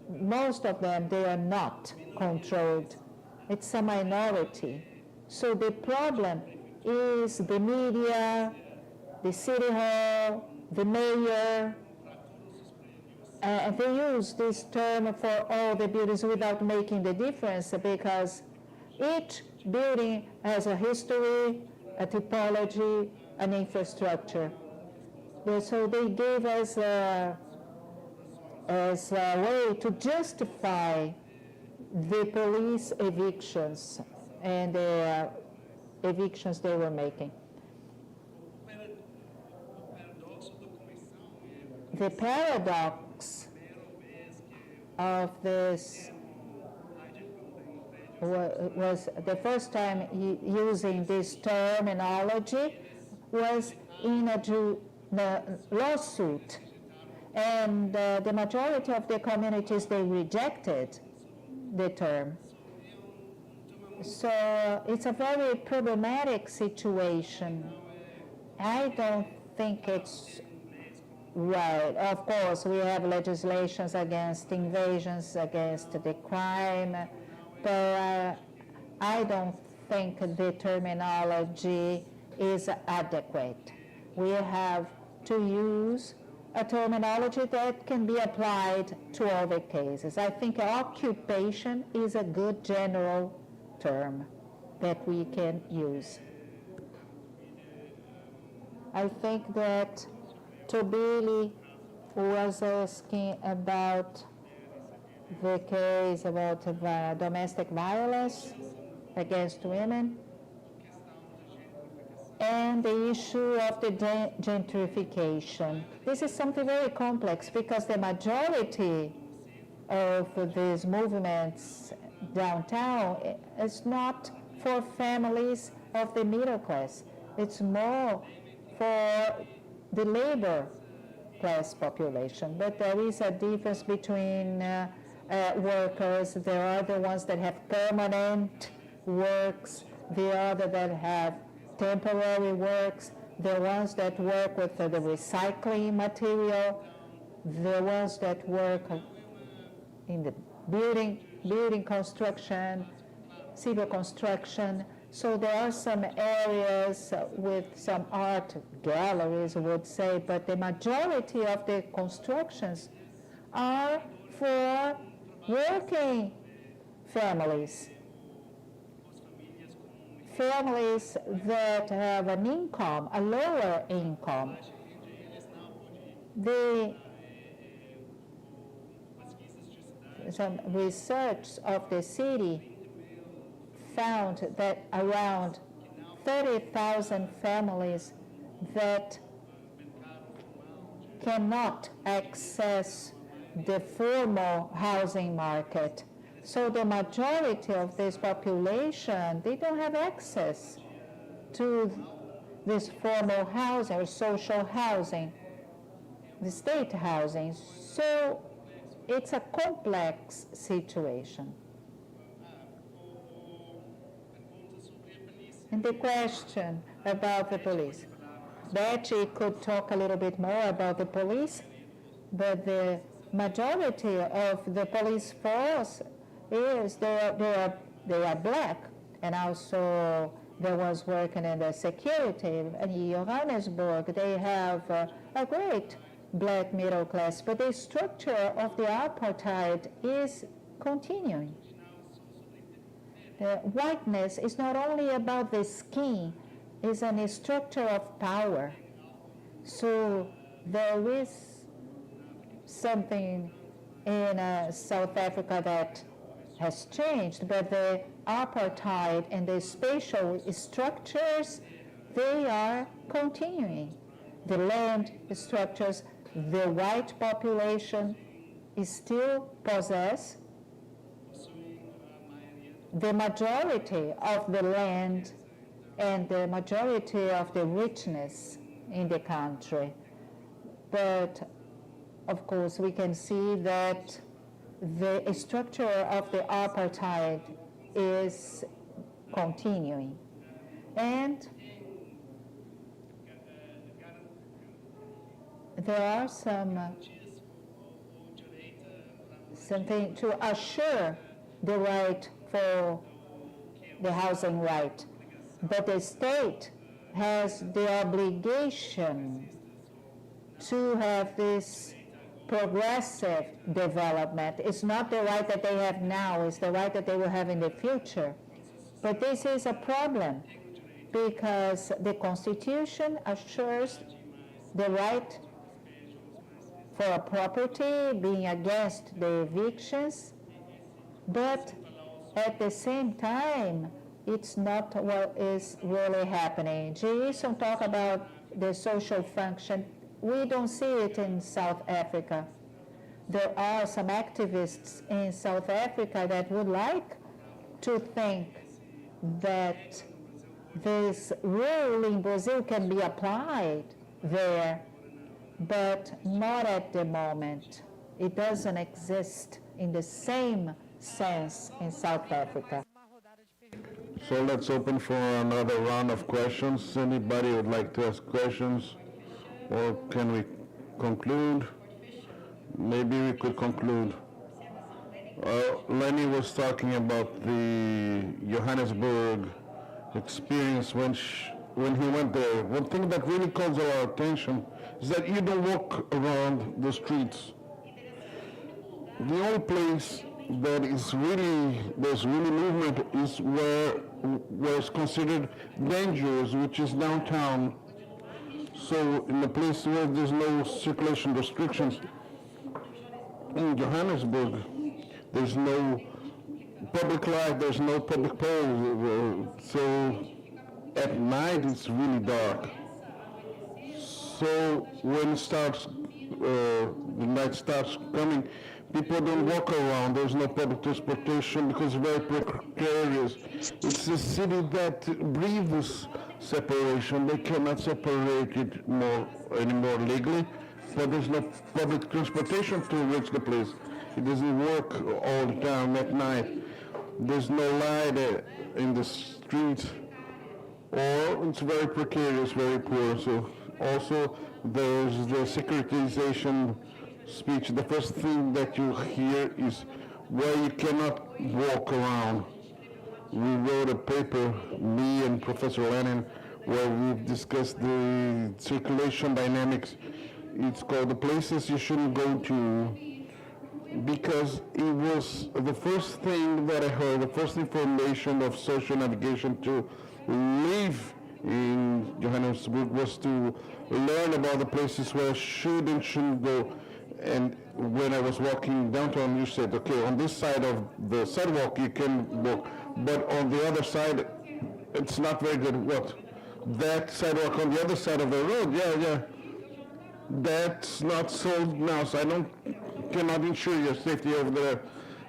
most of them, they are not controlled. It's a minority. So the problem is the media, the city hall, the mayor, they use this term for all the buildings without making the difference because each building has a history, a typology, an infrastructure. So they gave us as a way to justify the police evictions and the evictions they were making. The paradox of this was the first time using this terminology was in a lawsuit. And the majority of the communities, they rejected the term. So it's a very problematic situation. I don't think it's right. Of course, we have legislations against invasions, against the crime, but I don't think the terminology is adequate. We have to use a terminology that can be applied to all the cases. I think occupation is a good general term that we can use. I think that Tobili was asking about the case about domestic violence against women and the issue of the gentrification. This is something very complex because the majority of these movements downtown is not for families of the middle class. It's more for the labor class population. But there is a difference between workers. There are the ones that have permanent works, the other that have temporary works, the ones that work with the recycling material, the ones that work in the building construction, civil construction. So there are some areas with some art galleries, I would say, but the majority of the constructions are for working families. Families that have an income, a lower income. Some research of the city found that around 30,000 families that cannot access the formal housing market. So the majority of this population, they don't have access to this formal housing or social housing, the state housing. So it's a complex situation. And the question about the police. Betty could talk a little bit more about the police, but the majority of the police force is they are black, and also there was working in the security. In Johannesburg, they have a great black middle class, but the structure of the apartheid is continuing. Whiteness is not only about the skin, it's a structure of power. So there is something in South Africa that has changed, but the apartheid and the spatial structures, they are continuing. The land structures, the white population is still possess the majority of the land and the majority of the richness in the country. But of course, we can see that the structure of the apartheid is continuing. And there are something to assure the right for the housing right. But the state has the obligation to have this progressive development. It's not the right that they have now, it's the right that they will have in the future. But this is a problem because the Constitution assures the right for a property, being against the evictions, but at the same time, it's not what is really happening. Jason talked about the social function. We don't see it in South Africa. There are some activists in South Africa that would like to think that this rule in Brazil can be applied there, but not at the moment. It doesn't exist in the same sense in South Africa. So let's open for another round of questions. Anybody would like to ask questions? Or can we conclude? Maybe we could conclude. Lenny was talking about the Johannesburg experience when he went there. One thing that really calls our attention is that you don't walk around the streets. The only place that is really, there's really movement is where it's considered dangerous, which is downtown. So in a place where there's no circulation restrictions, in Johannesburg, there's no public light, there's no public poles, so at night it's really dark. So when it starts, the night starts coming, people don't walk around, there's no public transportation because it's very precarious. It's a city that breathes separation. They cannot separate it anymore legally, but there's no public transportation to reach the place. It doesn't work all the time at night. There's no light in the streets, or it's very precarious, very poor. So also there's the securitization speech. The first thing that you hear is where you cannot walk around. We wrote a paper, me and Professor Lennon, where we've discussed the circulation dynamics. It's called The Places You Shouldn't Go To, because it was the first thing that I heard, the first information of social navigation to live in Johannesburg was to learn about the places where I should and shouldn't go. And when I was walking downtown, you said, okay, on this side of the sidewalk you can walk, but on the other side, it's not very good. What? That sidewalk on the other side of the road, yeah. That's not sold now, so I cannot ensure your safety over there.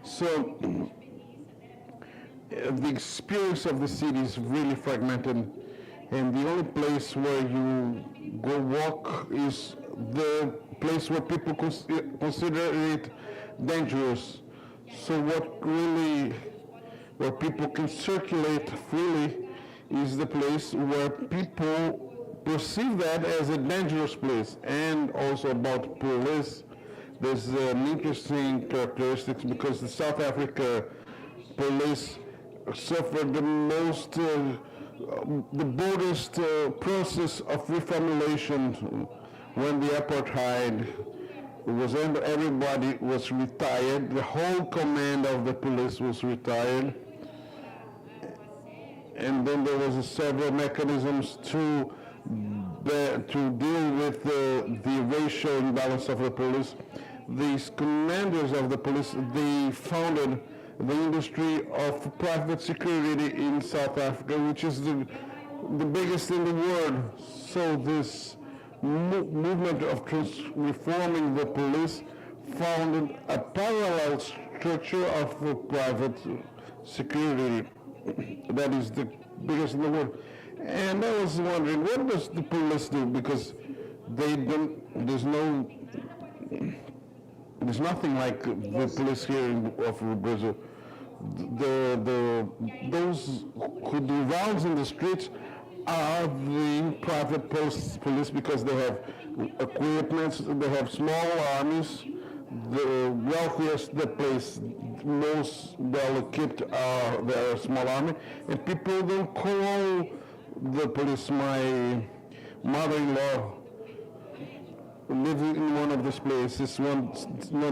So the experience of the city is really fragmented, and the only place where you go walk is the place where people consider it dangerous. So where people can circulate freely is the place where people perceive that as a dangerous place. And also about police, there's an interesting characteristics because the South Africa police suffered the most, the boldest process of reformulation when the apartheid was ended. Everybody was retired. The whole command of the police was retired. And then there was several mechanisms to deal with the racial imbalance of the police. These commanders of the police, they founded the industry of private security in South Africa, which is the biggest in the world. So this movement of reforming the police founded a parallel structure of private security that is the biggest in the world. And I was wondering, what does the police do? Because there's nothing like the police here of Brazil. Those who do rounds in the streets are the private police because they have equipment, they have small armies. The wealthiest, the place most well equipped are their small army, and people don't call the police. My mother-in-law lived in one of these places. One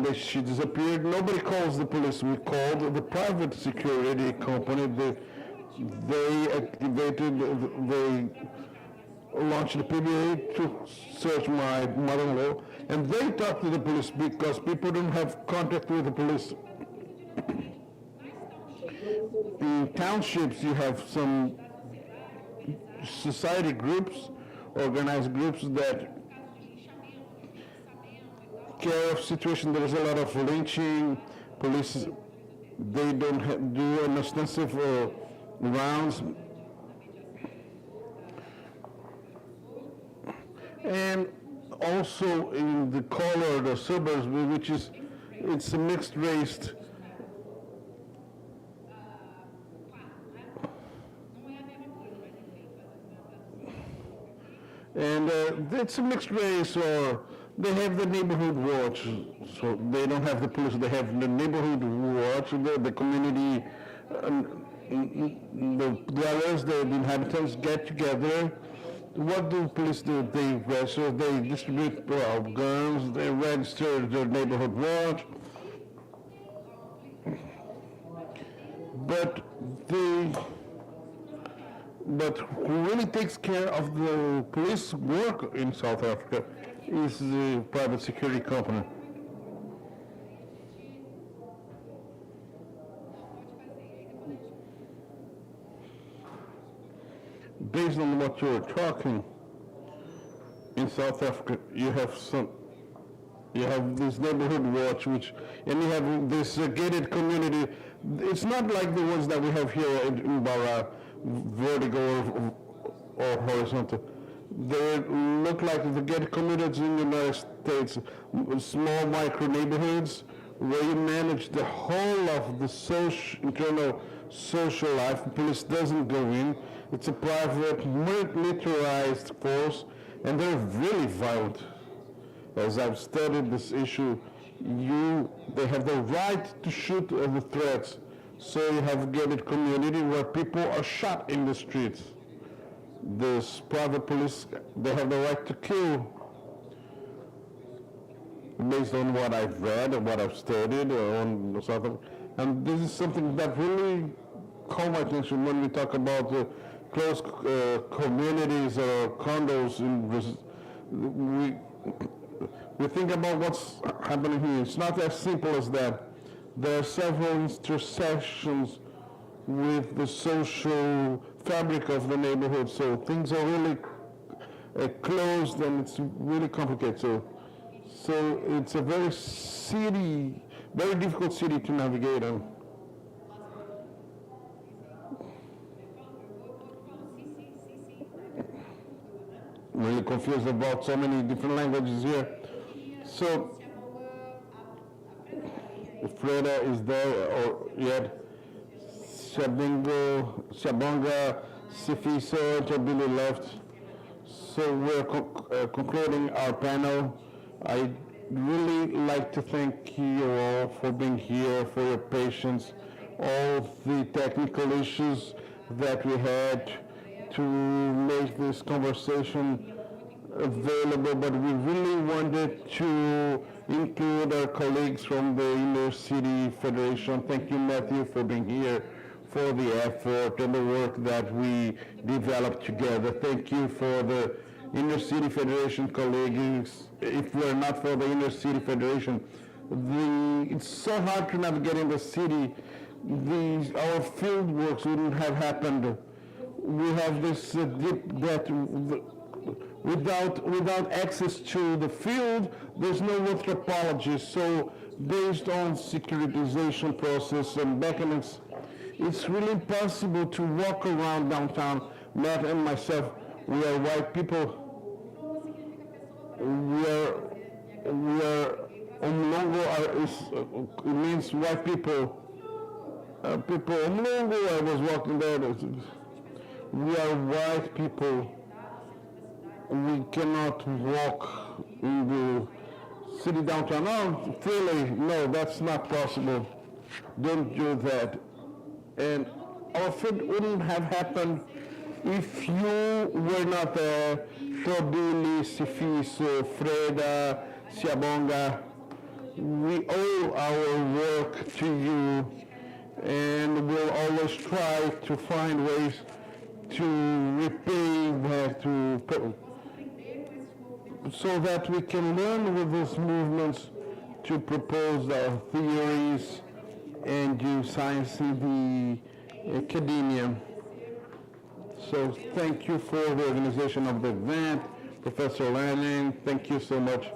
day she disappeared. Nobody calls the police. We called the private security company. They activated, they launched the PBA to search my mother-in-law, and they talk to the police because people don't have contact with the police. In townships, you have some society groups, organized groups that care of situation. There is a lot of lynching. Police, they don't do an extensive rounds. And also in the colored suburbs, which is, it's a mixed race. it's a mixed race, or they have the neighborhood watch. So they don't have the police, they have the neighborhood watch, the community, the dwellers, the inhabitants get together. What do police do? They register, they distribute guns, they register their neighborhood watch. But who really takes care of the police work in South Africa is the private security company. Based on what you're talking, in South Africa, you have this neighborhood watch, and you have this gated community. It's not like the ones that we have here in Bara, vertical or horizontal. They look like the gated communities in the United States, small micro neighborhoods where you manage the whole of the internal social life. The police doesn't go in. It's a private, militarized force, and they're really violent. As I've studied this issue, they have the right to shoot at the threats. So you have a gated community where people are shot in the streets. This private police, they have the right to kill. Based on what I've read and what I've studied on something. And this is something that really caught my attention when we talk about close communities or condos. We think about what's happening here. It's not as simple as that. There are several intersections with the social fabric of the neighborhood, so things are really closed and it's really complicated. So it's a very difficult city to navigate on. Really confused about so many different languages here. So Freda is there, or yet Shabonga, Sifiso, Jabili left. So we're concluding our panel. I'd really like to thank you all for being here, for your patience, all the technical issues that we had to make this conversation available, but we really wanted to include our colleagues from the Inner City Federation. Thank you, Matthew, for being here, for the effort and the work that we developed together. Thank you for the Inner City Federation colleagues. If we're not for the Inner City Federation, it's so hard to navigate in the city. Our field works wouldn't have happened. We have this that without access to the field, there's no anthropology. So based on securitization process and mechanisms, it's really impossible to walk around downtown. Matt and myself, we are white people. We are Umlongo it means white people. People Umlongo, I was walking there. We are white people. We cannot walk in the city downtown. No, really, no, that's not possible. Don't do that. And our field wouldn't have happened if you were not there. Tobili, Sifiso, Freda, Siabonga, we owe our work to you, and we'll always try to find ways to repay that, so that we can learn with these movements to propose our theories and do science in the academia. So thank you for the organization of the event, Professor Lanning. Thank you so much.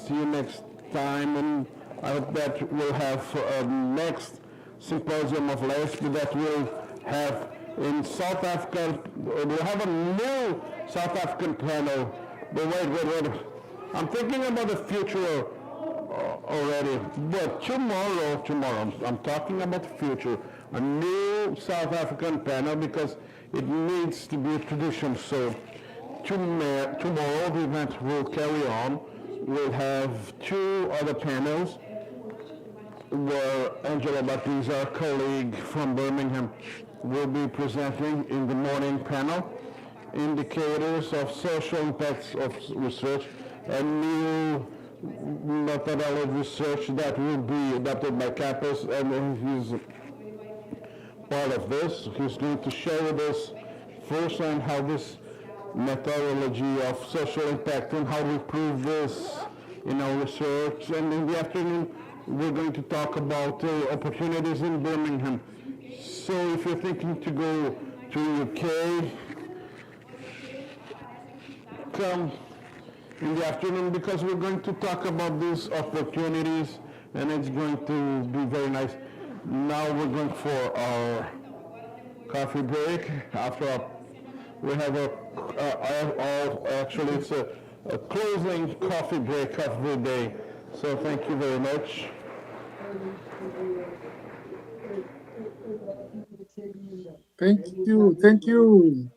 See you next time, and I hope that we'll have a next symposium of lesbian that we'll have in South Africa. We'll have a new South African panel. But wait. I'm thinking about the future already. But tomorrow, I'm talking about the future. A new South African panel, because it needs to be a tradition. So tomorrow the event will carry on. We'll have two other panels where Angela Baptiste, our colleague from Birmingham, will be presenting in the morning panel. Indicators of social impacts of research, a new methodology of research that will be adopted by campus, and he's part of this. He's going to share with us firsthand how this methodology of social impact and how we prove this in our research. And in the afternoon, we're going to talk about opportunities in Birmingham. So if you're thinking to go to UK, come in the afternoon, because we're going to talk about these opportunities, and it's going to be very nice. Now we're going for our coffee break. We have actually it's a closing coffee break of the day. So thank you very much. Thank you.